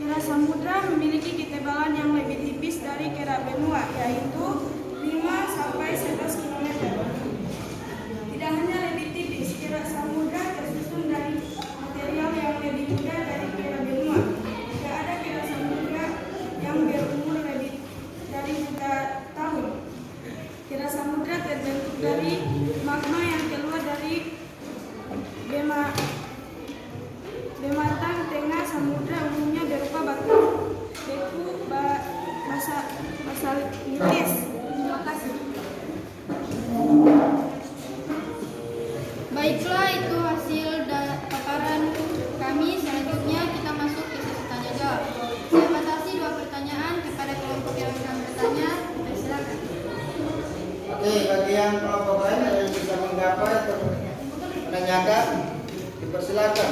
Kerak samudra memiliki ketebalan yang lebih tipis dari kerak benua, yaitu 5 sampai 11 km. Tidak hanya lebih tipis, kerak samudra tersusun dari material yang lebih muda dari kerak benua. Tidak ada kerak samudra yang berumur lebih dari 3 tahun. Kerak samudra terbentuk dari magma yang keluar dari bematang tengah samudra, umumnya berupa batu beku basalitis. Terima kasih. Baiklah, itu hasil paparan kami. Selanjutnya kita masuk ke sesi tanya jawab. Saya batasi 2 pertanyaan kepada kelompok yang akan bertanya. Silakan. Oke, bagi yang kelompok lain yang bisa menggapai atau menanyakan, dipersilakan.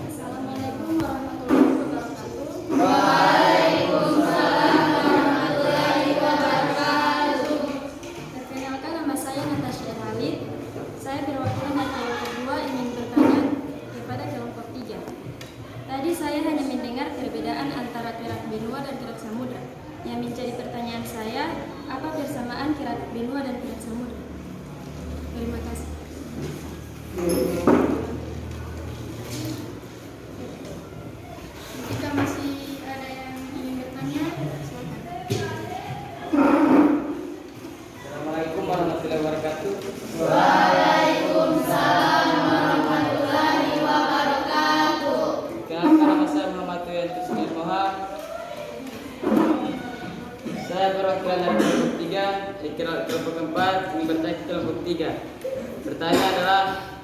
Assalamualaikum warahmatullahi wabarakatuh. Waalaikumsalam warahmatullahi wabarakatuh. Perkenalkan, nama saya Natasha Halid. Saya perwakilan dari kelompok 2 ingin bertanya kepada kelompok 3. Tadi saya hanya mendengar perbedaan antara kerak benua dan kerak samudra. Yang menjadi pertanyaan saya, apa persamaan kerak benua dan kerak samudra?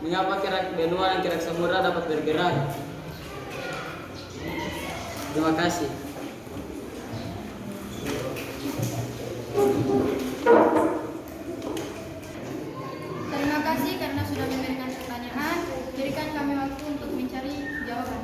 Mengapa kerak benua dan kerak samudra dapat bergerak? Terima kasih. Terima kasih karena sudah memberikan pertanyaan. Berikan kami waktu untuk mencari jawaban.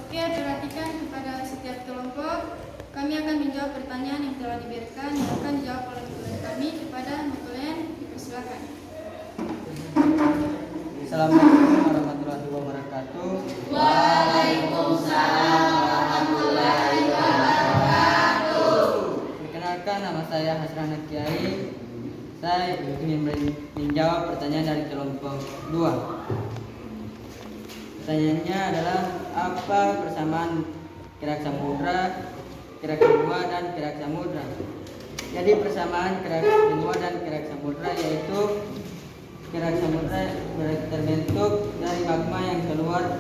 Oke, perhatikan kepada setiap kelompok. Kami akan menjawab pertanyaan yang telah diberikan yang akan dijawab oleh nuklean kami. Kepada nuklean, dipersilakan. Assalamualaikum warahmatullahi wabarakatuh. Waalaikumsalam warahmatullahi wabarakatuh. Perkenalkan, nama saya Hasrana Kiai. Saya ingin menjawab pertanyaan dari kelompok 2. Pertanyaannya adalah apa persamaan kerak samudra, kerak benua, dan kerak samudra? Jadi persamaan kerak benua dan kerak samudra yaitu kerak samudra terbentuk dari magma yang keluar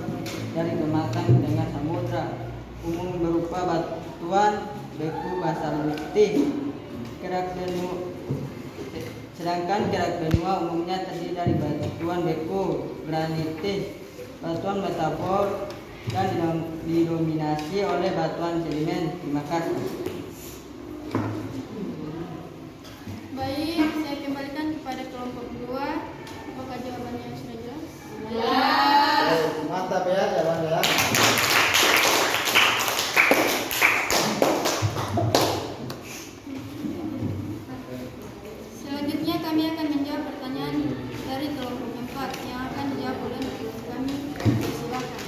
dari pematang dengan samudra, umum berupa batuan, beku, basaltik. Sedangkan kerak benua umumnya terdiri dari batuan beku, granitis, batuan metapor, dan didominasi oleh batuan sedimen. Terima kasih. Baik, saya kembalikan kepada kelompok 2. Apakah jawabannya sudah jelas? Mantap ya jawabannya. Selanjutnya kami akan menjawab pertanyaan dari kelompok 4 yang akan dijawab oleh nuklean kami. Silakan.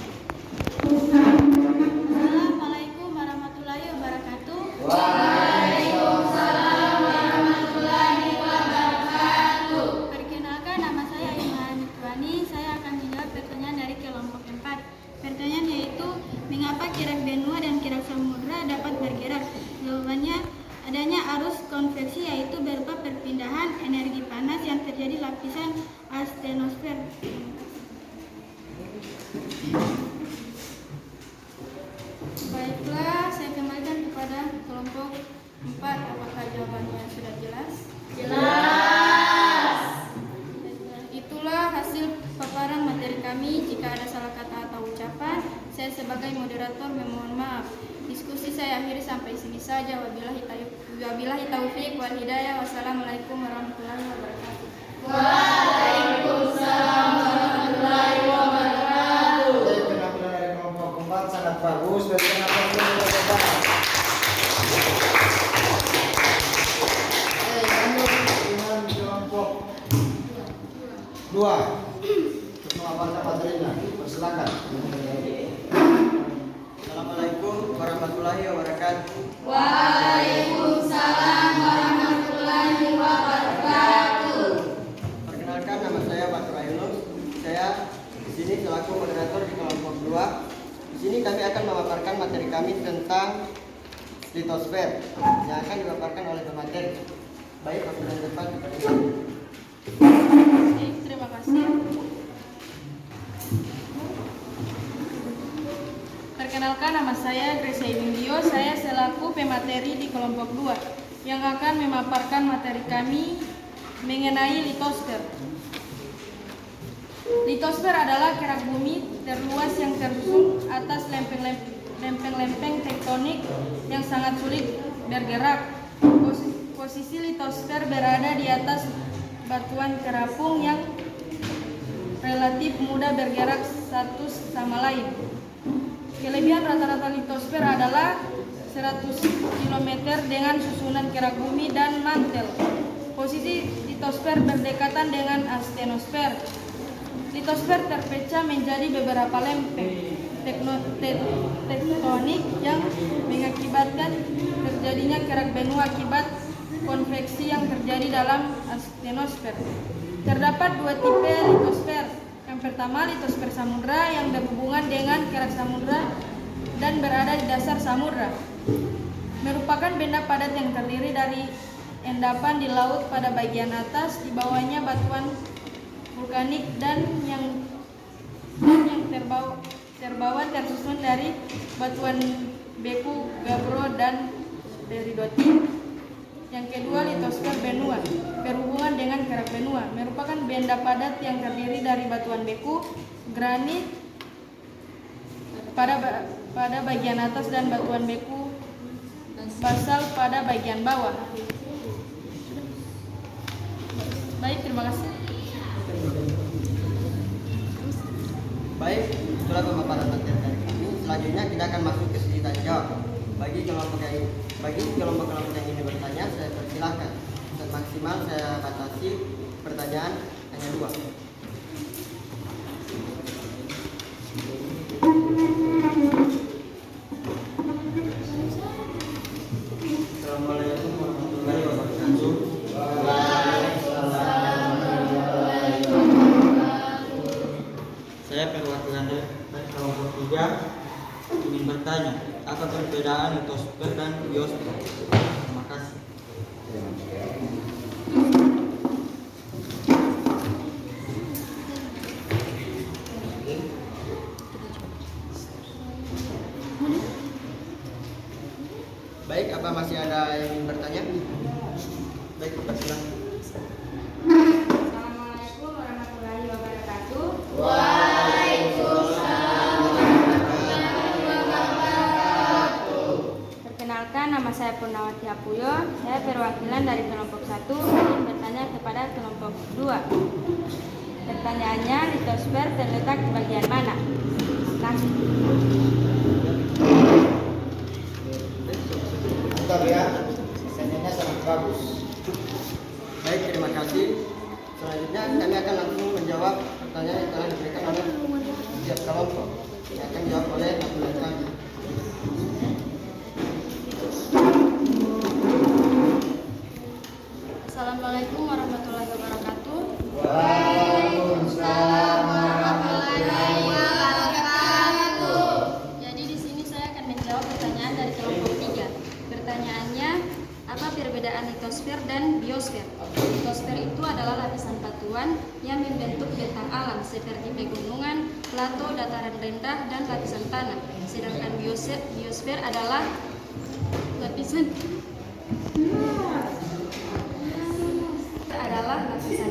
Assalamualaikum warahmatullahi wabarakatuh. Waalaikumsalam warahmatullahi wabarakatuh. Perkenalkan, nama saya Iman Tuani. Saya akan menjawab pertanyaan dari kelompok 4. Pertanyaan yaitu, mengapa kerak benua dan kerak samudra dapat bergerak? Jawabannya, adanya arus konveksi yaitu berupa perpindahan energi panas yang terjadi lapisan astenosfer. Baiklah, saya kembalikan kepada kelompok 4. Apakah jawabannya sudah jelas? Jelas. Itulah hasil paparan materi kami. Jika ada salah kata atau ucapan, saya sebagai moderator memohon maaf. Diskusi saya akhiri sampai sini saja. Wabillahi taufiq wal hidayah. Wassalamualaikum warahmatullahi wabarakatuh. Waalaikumsalam warahmatullahi wabarakatuh. Jadi penampilan dari kelompok 4 sangat bagus dan kenapa kita coba. Lanjut dengan kelompok 2. Untuk memaparkan materinya. Persilakan. Assalamualaikum warahmatullahi wabarakatuh. Waalaikumsalam warahmatullahi wabarakatuh. kami tentang litosfer yang akan dipaparkan oleh pemateri. Baik, waktu dan tempat dipersilakan. Baik, terima kasih. Perkenalkan, nama saya Gracia Windio. Saya selaku pemateri di kelompok 2 yang akan memaparkan materi kami mengenai litosfer. Litosfer adalah kerak bumi terluas yang tersusun atas lempeng-lempeng tektonik yang sangat sulit bergerak. Posisi litosfer berada di atas batuan terapung yang relatif mudah bergerak satu sama lain. Kelebihan rata-rata litosfer adalah 100 km dengan susunan kerak bumi dan mantel. Posisi litosfer berdekatan dengan astenosfer. Litosfer terpecah menjadi beberapa lempeng tektonik yang mengakibatkan terjadinya kerak benua akibat konveksi yang terjadi dalam astenosfer. Terdapat dua tipe litosfer. Yang pertama, litosfer samudra yang berhubungan dengan kerak samudra dan berada di dasar samudra. Merupakan benda padat yang terdiri dari endapan di laut pada bagian atas, di bawahnya batuan vulkanik dan yang terbawa tersusun dari batuan beku, gabbro, dan peridotit. Yang kedua, litosfer benua berhubungan dengan kerak benua, merupakan benda padat yang terdiri dari batuan beku, granit pada bagian atas dan batuan beku basal pada bagian bawah. Baik, terima kasih. Baik, itulah pemaparan materi dari kami. Selanjutnya kita akan masuk ke sesi tanya jawab. Bagi kelompok-kelompok yang ingin bertanya, saya persilahkan. Maksimal saya batasi pertanyaan hanya 2. Assalamualaikum warahmatullahi wabarakatuh. Saya perwakilan dari kelompok 3 ingin bertanya, apa perbedaan litosfer dan biosfer? Terima kasih. Baik, apa masih ada yang ingin bertanya? Baik, persilakan. Assalamualaikum warahmatullahi wabarakatuh. Perkenalkan, nama saya Purnawati Apuyo. Saya perwakilan dari kelompok 1 ingin bertanya kepada kelompok 2. Pertanyaannya, litosfer terletak di bagian mana? Langsung. Mantap ya, pertanyaannya sangat bagus. Baik, terima kasih. Selanjutnya kami akan langsung menjawab pertanyaan yang telah diberikan oleh setiap kelompok yang akan dijawab oleh Abdul kami. Assalamualaikum warahmatullahi wabarakatuh. Waalaikumsalam warahmatullahi wabarakatuh. Jadi di sini saya akan menjawab pertanyaan dari kelompok 3. Pertanyaannya, apa perbedaan litosfer dan biosfer? Litosfer itu adalah lapisan batuan yang membentuk bentang alam seperti pegunungan, plato, dataran rendah, dan lapisan tanah. Sedangkan biosfer adalah lapisan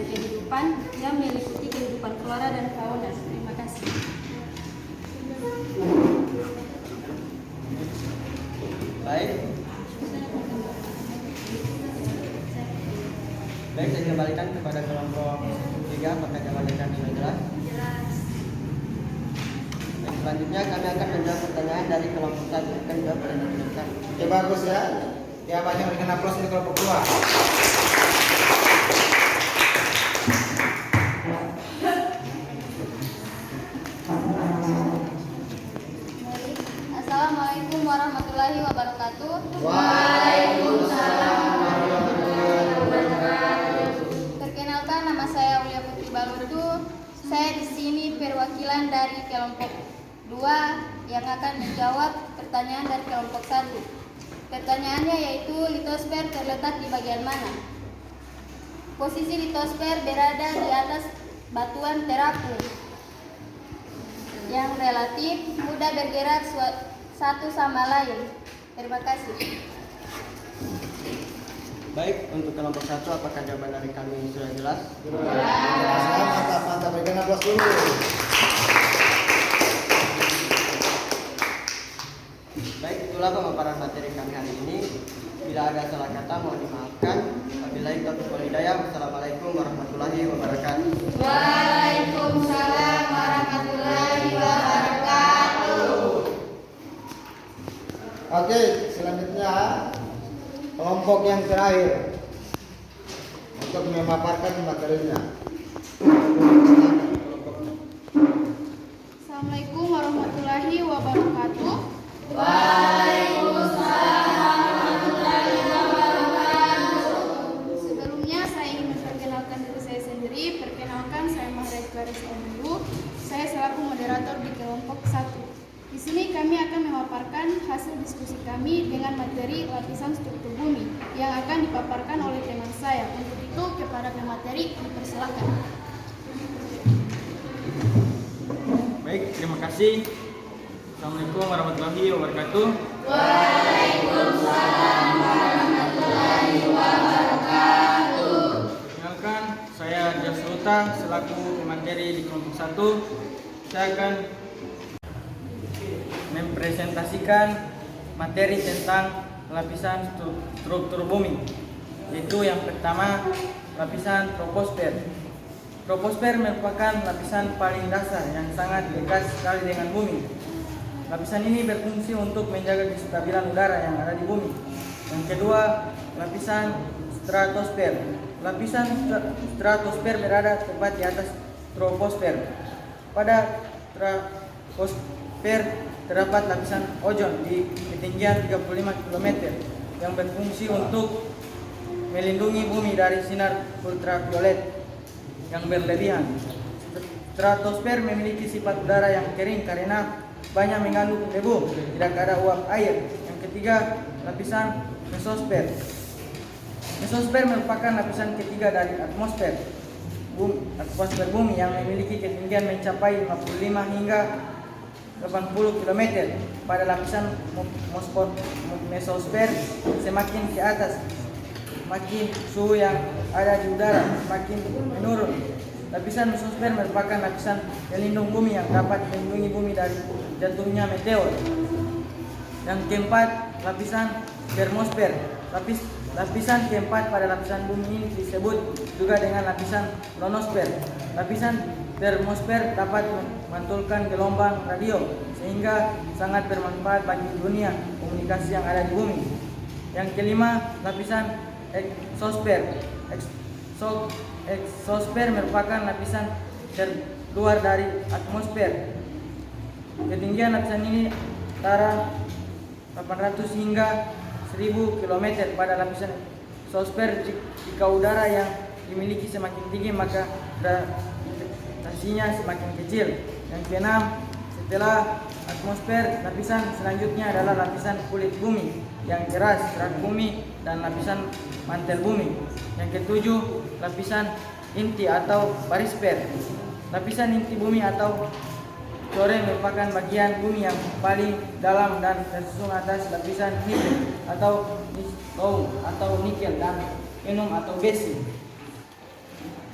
kehidupan yang meliputi kehidupan flora dan fauna. Terima kasih. Baik. Baik, saya kembalikan kepada kelompok 3. Apakah jawaban kami sudah jelas? Baik, selanjutnya kami akan menjawab pertanyaan dari kelompok 1. Akan dijawab oleh Abdul kami. Oke, bagus ya. Ya, banyak berikan aplaus untuk kelompok 2. Assalamualaikum warahmatullahi wabarakatuh. Waalaikumsalam warahmatullahi wabarakatuh. Perkenalkan, nama saya Aulia Putri Balutu. Saya di sini perwakilan dari kelompok yang akan menjawab pertanyaan dari kelompok 1. Pertanyaannya yaitu litosfer terletak di bagian mana? Posisi litosfer berada di atas batuan terapung yang relatif mudah bergerak satu sama lain. Terima kasih. Baik, untuk kelompok 1 apakah jawaban dari kami sudah jelas? Mantap, mantap. Berikan aplaus dulu. Baik, itulah pemaparan materi kami hari ini. Bila ada salah kata mohon dimaafkan. Wabillahi taufiq wal hidayah. Wassalamualaikum warahmatullahi wabarakatuh. Waalaikumsalam warahmatullahi wabarakatuh. Oke, selanjutnya kelompok yang terakhir untuk memaparkan materinya. Assalamualaikum warahmatullahi wabarakatuh. Waalaikumsalam warahmatullahi wabarakatuh. Sebelumnya saya ingin memperkenalkan diri saya sendiri. Perkenalkan, saya Mahra Claris Omulu. Saya selaku moderator di kelompok 1. Di sini kami akan memaparkan hasil diskusi kami dengan materi lapisan struktur bumi yang akan dipaparkan oleh teman saya. Untuk itu kepada pemateri dipersilakan. Baik, terima kasih. Assalamualaikum warahmatullahi wabarakatuh. Waalaikumsalam warahmatullahi wabarakatuh. Perkenalkan, saya Jasruta selaku pemateri di kelompok 1. Saya akan mempresentasikan materi tentang lapisan struktur bumi, yaitu yang pertama lapisan troposfer. Troposfer merupakan lapisan paling dasar yang sangat dekat sekali dengan bumi. Lapisan ini berfungsi untuk menjaga kestabilan udara yang ada di bumi. Yang kedua, lapisan stratosfer. Lapisan stratosfer berada tepat di atas troposfer. Pada troposfer terdapat lapisan ozon di ketinggian 35 km yang berfungsi untuk melindungi bumi dari sinar ultraviolet yang berlebihan. Stratosfer memiliki sifat udara yang kering karena banyak mengandung debu, tidak ada uap air. Yang ketiga, lapisan mesosfer. Mesosfer merupakan lapisan ketiga dari atmosfer bumi yang memiliki ketinggian mencapai 55 hingga 80 km. Pada lapisan mesosfer semakin ke atas, makin suhu yang ada di udara makin menurun. Lapisan mesosfer merupakan lapisan pelindung bumi yang dapat melindungi bumi dari jatuhnya meteor. Yang keempat, lapisan termosfer. Lapisan keempat pada lapisan bumi ini disebut juga dengan lapisan ionosfer. Lapisan termosfer dapat memantulkan gelombang radio sehingga sangat bermanfaat bagi dunia komunikasi yang ada di bumi. Yang kelima, lapisan eksosfer. Eksosfer merupakan lapisan terluar dari atmosfer. Ketinggian lapisan ini antara 800 hingga 1000 km. Pada lapisan eksosfer, jika udara yang dimiliki semakin tinggi maka gravitasinya semakin kecil. Yang keenam, setelah atmosfer, lapisan selanjutnya adalah lapisan kulit bumi yang keras, kerak bumi, dan lapisan mantel bumi. Yang ketujuh, lapisan inti atau barisfer. Lapisan inti bumi atau core merupakan bagian bumi yang paling dalam dan tersusun atas lapisan nikel atau nikel dan enum atau besi.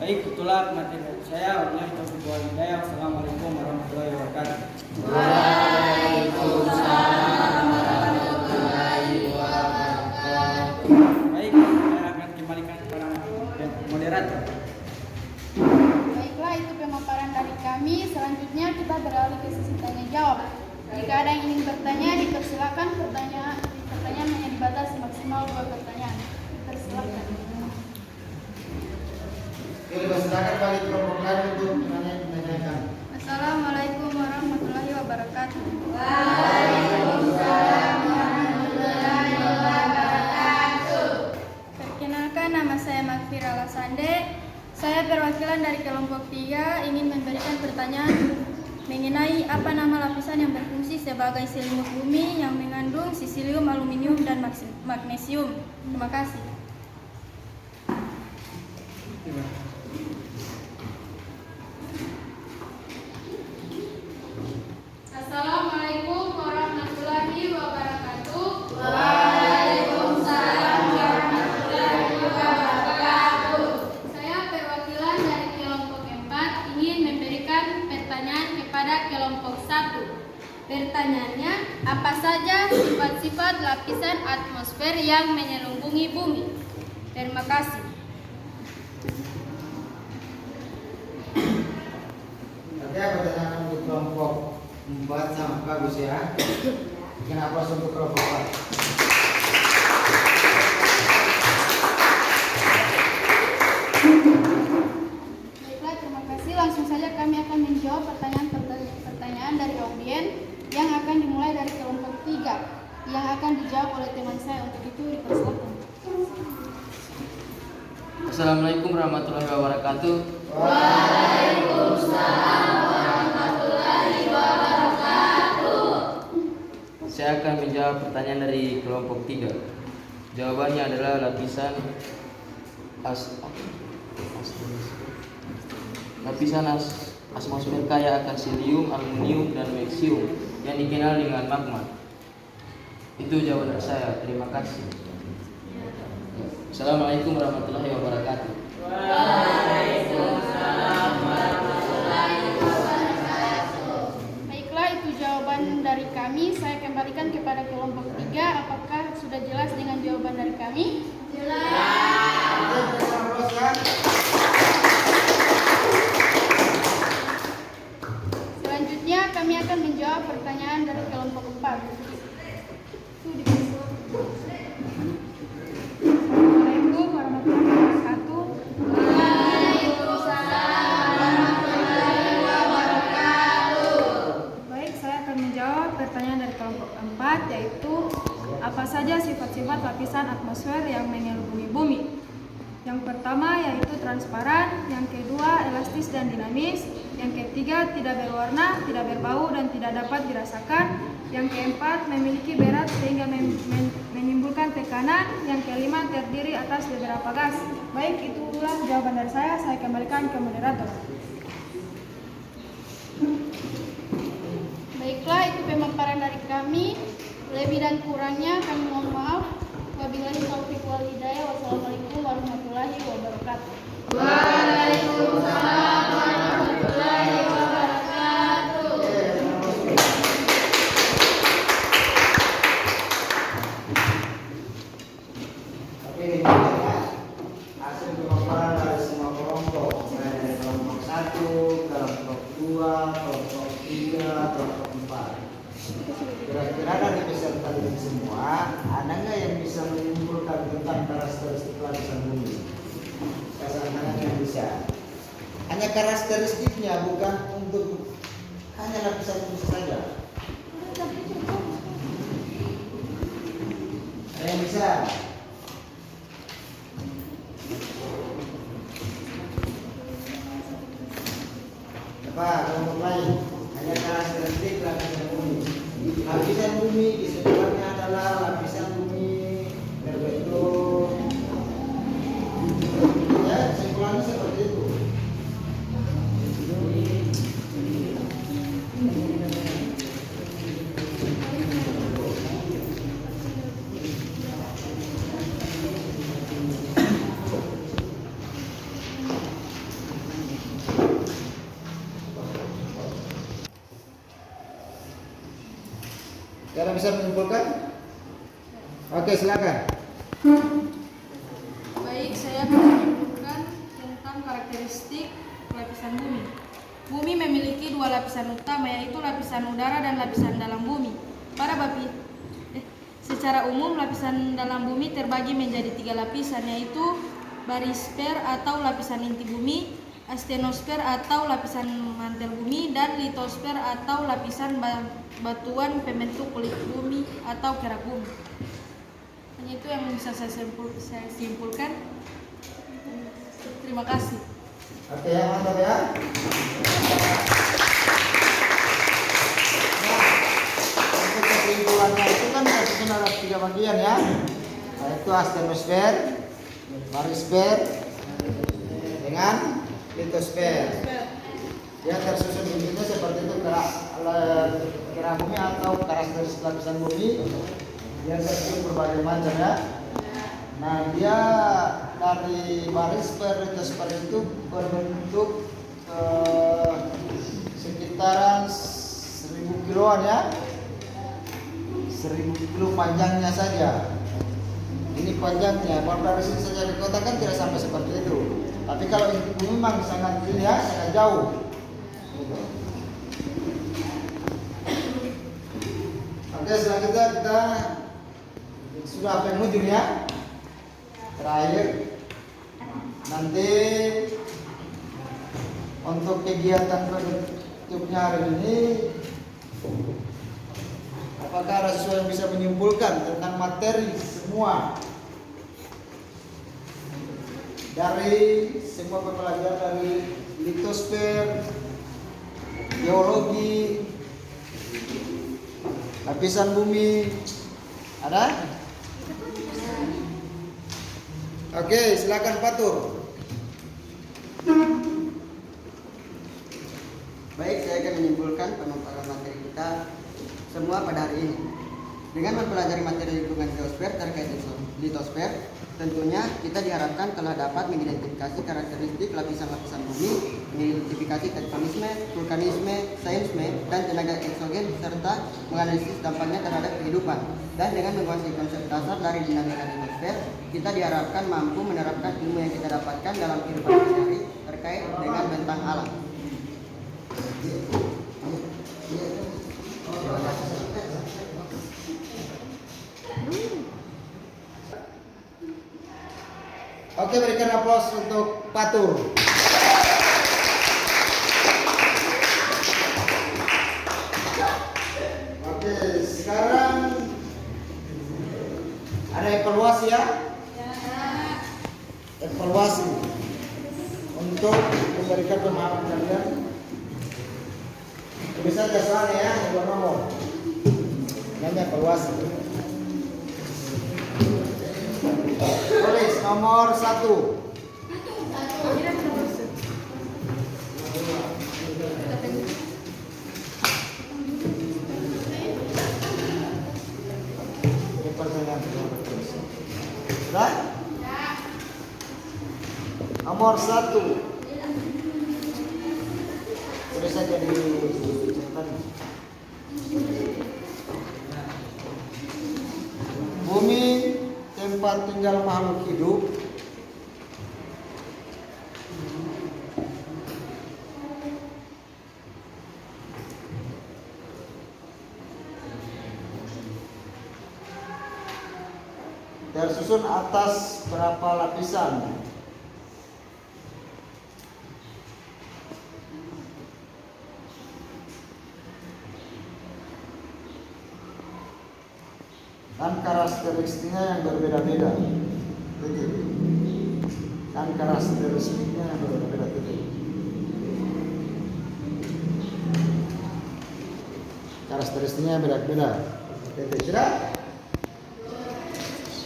Baik, itulah materi saya. Wabillahi taufiq wal hidayah. Wassalamualaikum warahmatullahi wabarakatuh. Waalaikumsalam warahmatullahi wabarakatuh. Baik, saya akan kembalikan kepada moderator. Baiklah, itu pemaparan dari kami. Selanjutnya kita beralih ke sesi tanya jawab. Jika ada yang ingin bertanya, dipersilakan. Pertanyaan hanya dibatasi maksimal 2 pertanyaan. Dipersilakan. Silakan bagi kelompok lain untuk menanyakan. Assalamualaikum warahmatullahi wabarakatuh. Waalaikumsalam warahmatullahi wabarakatuh. Perkenalkan, nama saya Makfira Lasande. Saya perwakilan dari kelompok 3 ingin memberikan pertanyaan mengenai apa nama lapisan yang berfungsi sebagai selimut bumi yang mengandung silisium, aluminium, dan magnesium. Terima kasih. Assalamualaikum warahmatullahi wabarakatuh. Waalaikumsalam warahmatullahi wabarakatuh. Saya perwakilan dari kelompok 4 ingin memberikan pertanyaan kepada kelompok 1. Pertanyaannya, apa saja sifat-sifat lapisan atmosfer yang menyelubungi bumi? Terima kasih. Oke, pertanyaan untuk kelompok 4 sangat bagus ya. Kenapa untuk kelompok 4? Baiklah, terima kasih. Langsung saja kami akan menjawab pertanyaan dari audien yang akan dimulai dari kelompok 3 yang akan dijawab oleh teman saya. Untuk itu dipersilakan. Assalamualaikum warahmatullahi wabarakatuh. Waalaikumsalam warahmatullahi wabarakatuh. Saya akan menjawab pertanyaan dari kelompok 3. Jawabannya adalah lapisan atmosfer kaya akan silisium, aluminium, dan magnesium yang dikenal dengan magma. Itu jawaban saya. Terima kasih. Assalamualaikum warahmatullahi wabarakatuh. Waalaikumsalam warahmatullahi wabarakatuh. Baiklah, itu jawaban dari kami. Saya kembalikan kepada kelompok 3. Apakah sudah jelas dengan jawaban dari kami? Selanjutnya kami akan menjawab pertanyaan dari kelompok 4. Assalamualaikum warahmatullahi wabarakatuh. Waalaikumsalam warahmatullahi wabarakatuh. Baik, saya akan menjawab pertanyaan dari kelompok 4, yaitu apa saja sifat-sifat lapisan atmosfer yang menyelubungi bumi. Yang pertama yaitu transparan, yang kedua elastis dan dinamis, yang ketiga tidak berwarna, tidak berbau, dan tidak dapat dirasakan, yang keempat memiliki berat sehingga menimbulkan tekanan, yang kelima terdiri atas beberapa gas. Baik, itulah jawaban dari saya kembalikan ke moderator. Baiklah, itu pemaparan dari kami. Lebih dan kurangnya kami mohon maaf. Wabillahi taufiq wal hidayah. Wassalamualaikum warahmatullahi wabarakatuh. Waalaikumsalam warahmatullahi wabarakatuh. Oke, ini ya. Hasil pemaparan dari semua kelompok, mulai dari kelompok 1, kelompok 2, kelompok 3, kelompok 4. Kira-kira dari peserta ini semua, ada nggak yang bisa menyimpulkan tentang karakteristik lapisan bumi? Kasar-kasarnya yang bisa. Hanya karakteristiknya, bukan untuk hanya lapisan bumi saja. Ada yang bisa? Apa kelompok lain? Hanya karakteristik lapisan bumi. Lapisan bumi kesimpulannya adalah lapisan bumi berbentuk, ya kesimpulannya seperti itu. Kalian bisa menyimpulkan? Oke, silakan. Baik, saya akan menunjukkan tentang karakteristik lapisan bumi. Bumi memiliki dua lapisan utama, yaitu lapisan udara dan lapisan dalam bumi. Secara umum, lapisan dalam bumi terbagi menjadi 3 lapisan, yaitu barisfer atau lapisan inti bumi, astenosfer atau lapisan mantel bumi, dan litosfer atau lapisan batuan pembentuk kulit bumi atau kerak bumi. Hanya itu yang bisa saya simpulkan. Terima kasih. Oke, ya, mantap ya. tiga bagian ya, yaitu astenosfer, barisfer, dengan litosfer. Dia tersusun bentuknya seperti itu, kera bumi atau karakteristik lapisan bumi. Dia tersusun berbagai macam ya. Nah, dia dari barisfer, litosfer itu berbentuk sekitaran 1000 kiloan ya, 1000 kilo panjangnya saja. Ini panjangnya, kalau dari sini saja ke kota kan tidak sampai seperti itu. Tapi kalau inti bumi memang sangat ini ya, sangat jauh. Gitu. Oke, selanjutnya kita sudah penghujung ya. Terakhir, nanti untuk kegiatan penutupnya hari ini, apakah ada sesuatu yang bisa menyimpulkan tentang materi semua dari semua pembelajaran dari litosfer, geologi, lapisan bumi, ada? Oke, silakan Fatur. Baik, saya akan menyimpulkan pemaparan materi kita semua pada hari ini. Dengan mempelajari materi lingkungan geosfer terkait litosfer, tentunya kita diharapkan telah dapat mengidentifikasi karakteristik lapisan-lapisan bumi, mengidentifikasi tektonisme, vulkanisme, seisme, dan tenaga eksogen, serta menganalisis dampaknya terhadap kehidupan. Dan dengan menguasai konsep dasar dari dinamika litosfer, kita diharapkan mampu menerapkan ilmu yang kita dapatkan dalam kehidupan sehari-hari terkait dengan bentang alam. Oke, berikan aplaus untuk Fatur. Oke, sekarang ada evaluasi ya? Evaluasi untuk memberikan pemahaman kalian. Bisa aja soalnya ya, yang nomor. Namanya evaluasi. Tulis nomor 1. Sudah? Nomor 1. Tulis saja di catatan. Bumi tempat tinggal makhluk hidup. Tersusun atas berapa lapisan? Dan karakteristiknya yang berbeda-beda. Titik. Dan karakteristiknya yang berbeda-beda. Titik. Karakteristiknya yang beda-beda. Titik. Sudah?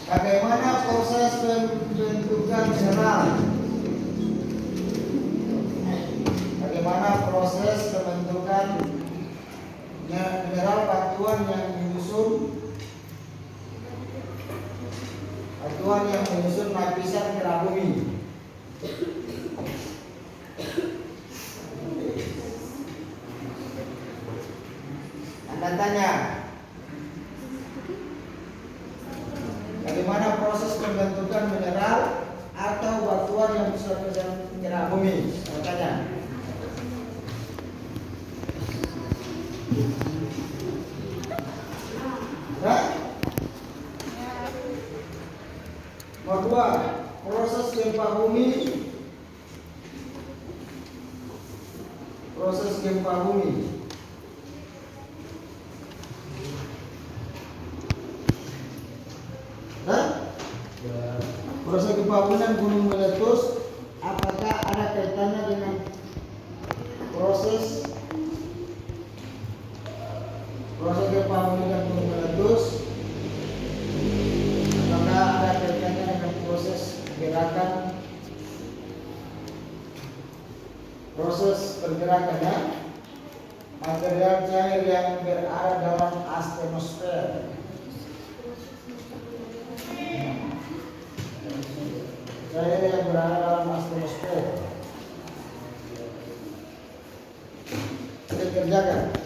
Bagaimana proses pembentukan mineral? Bagaimana proses pembentukan mineral batuan yang menyusun lapisan kera bumi? Anda tanya, bagaimana proses pembentukan mineral atau batuan yang menyusun lapisan kera bumi? Anda tanya. Nah, nomor 2, proses gempa bumi. Proses gempa bumi. Nah, proses gempa bumi dan gunung meletus, apakah ada kaitannya dengan proses gempa bumi dan gunung meletus? Terus pergerakannya, material cair yang berada dalam atmosfer. Cair yang berada dalam atmosfer. Kita kerjakan.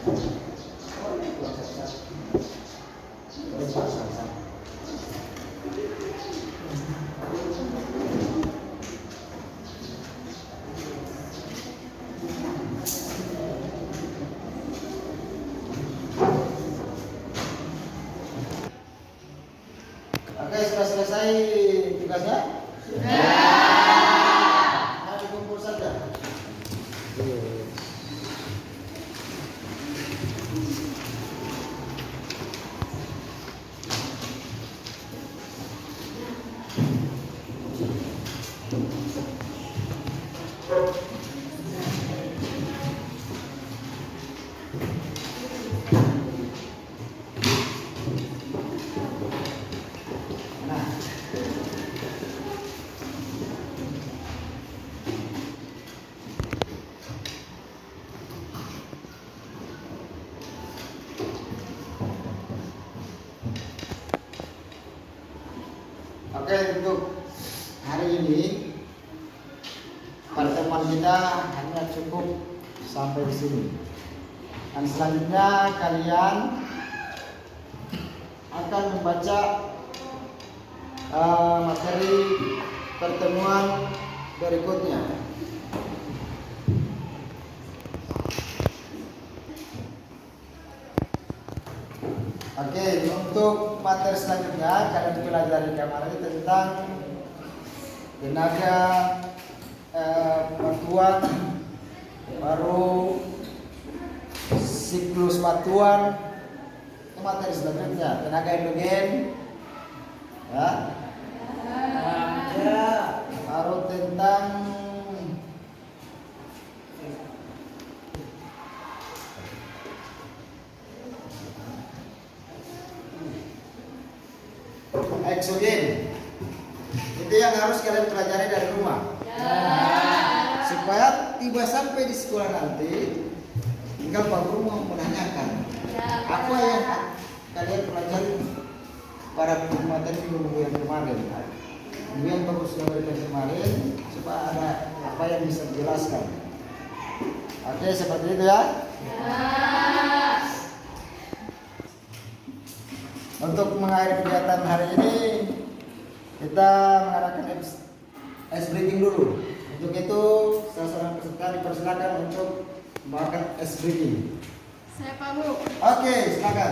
Oke, sudah selesai tugasnya? Sudah. Nah, dikumpul saja. Oke, untuk hari ini pertemuan kita hanya cukup sampai di sini. Dan selanjutnya kalian akan membaca materi pertemuan berikutnya. Oke, untuk materi selanjutnya kalian pelajari kemarin tentang tenaga batuan, baru siklus batuan. Itu materi selanjutnya tenaga endogen, ya, baru tentang eksogen. Itu yang harus kalian pelajari dari rumah. Supaya tiba sampai di sekolah nanti tinggal Pak Guru mau menanyakan apa yang kalian pelajari pada materi minggu yang kemarin. Minggu yang bagus dari kemarin supaya ada apa yang bisa dijelaskan. Oke, seperti itu ya. Untuk mengakhiri kegiatan hari ini kita mengadakan ice breaking dulu. Untuk itu salah seorang peserta dipersilakan untuk melakukan ice breaking. Saya Pak Guru. Oke, silakan.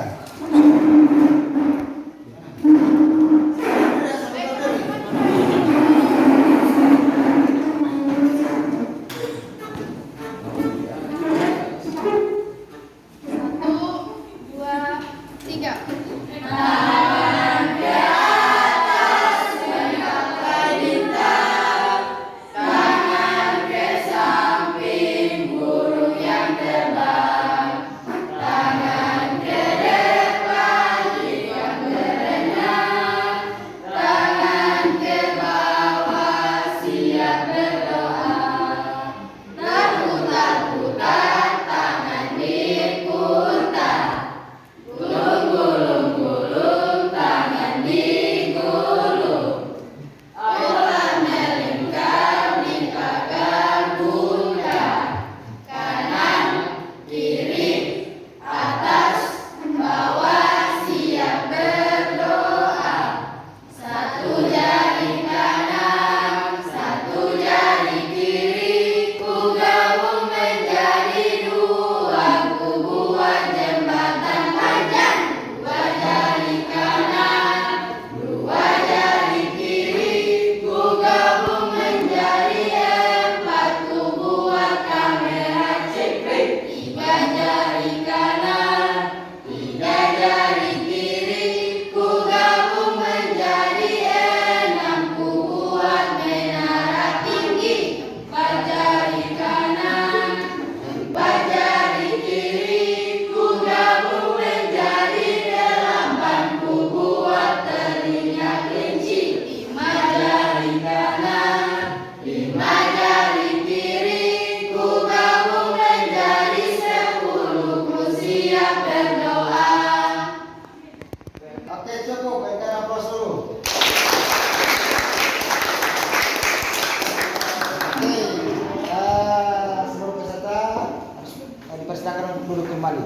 Dipersilakan untuk duduk kembali.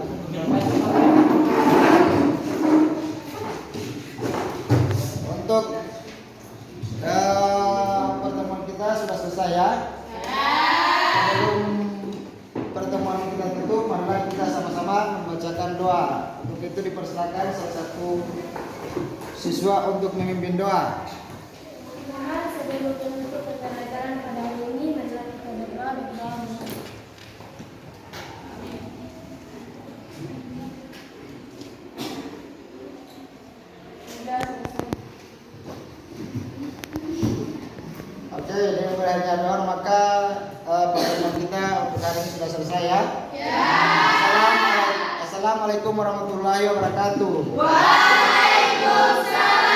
Untuk pertemuan kita sudah selesai ya. Sebelum pertemuan kita tutup, marilah kita sama-sama membacakan doa. Untuk itu dipersilakan salah satu siswa untuk memimpin doa. Tuhan, sebelum menutup pembelajaran pada hari ini, marilah kita berdoa dan doa bersama. Sudah selesai. Oke, dengan berakhirnya doa maka pertemuan kita untuk hari ini sudah selesai ya. Assalamualaikum warahmatullahi wabarakatuh. Waalaikumsalam.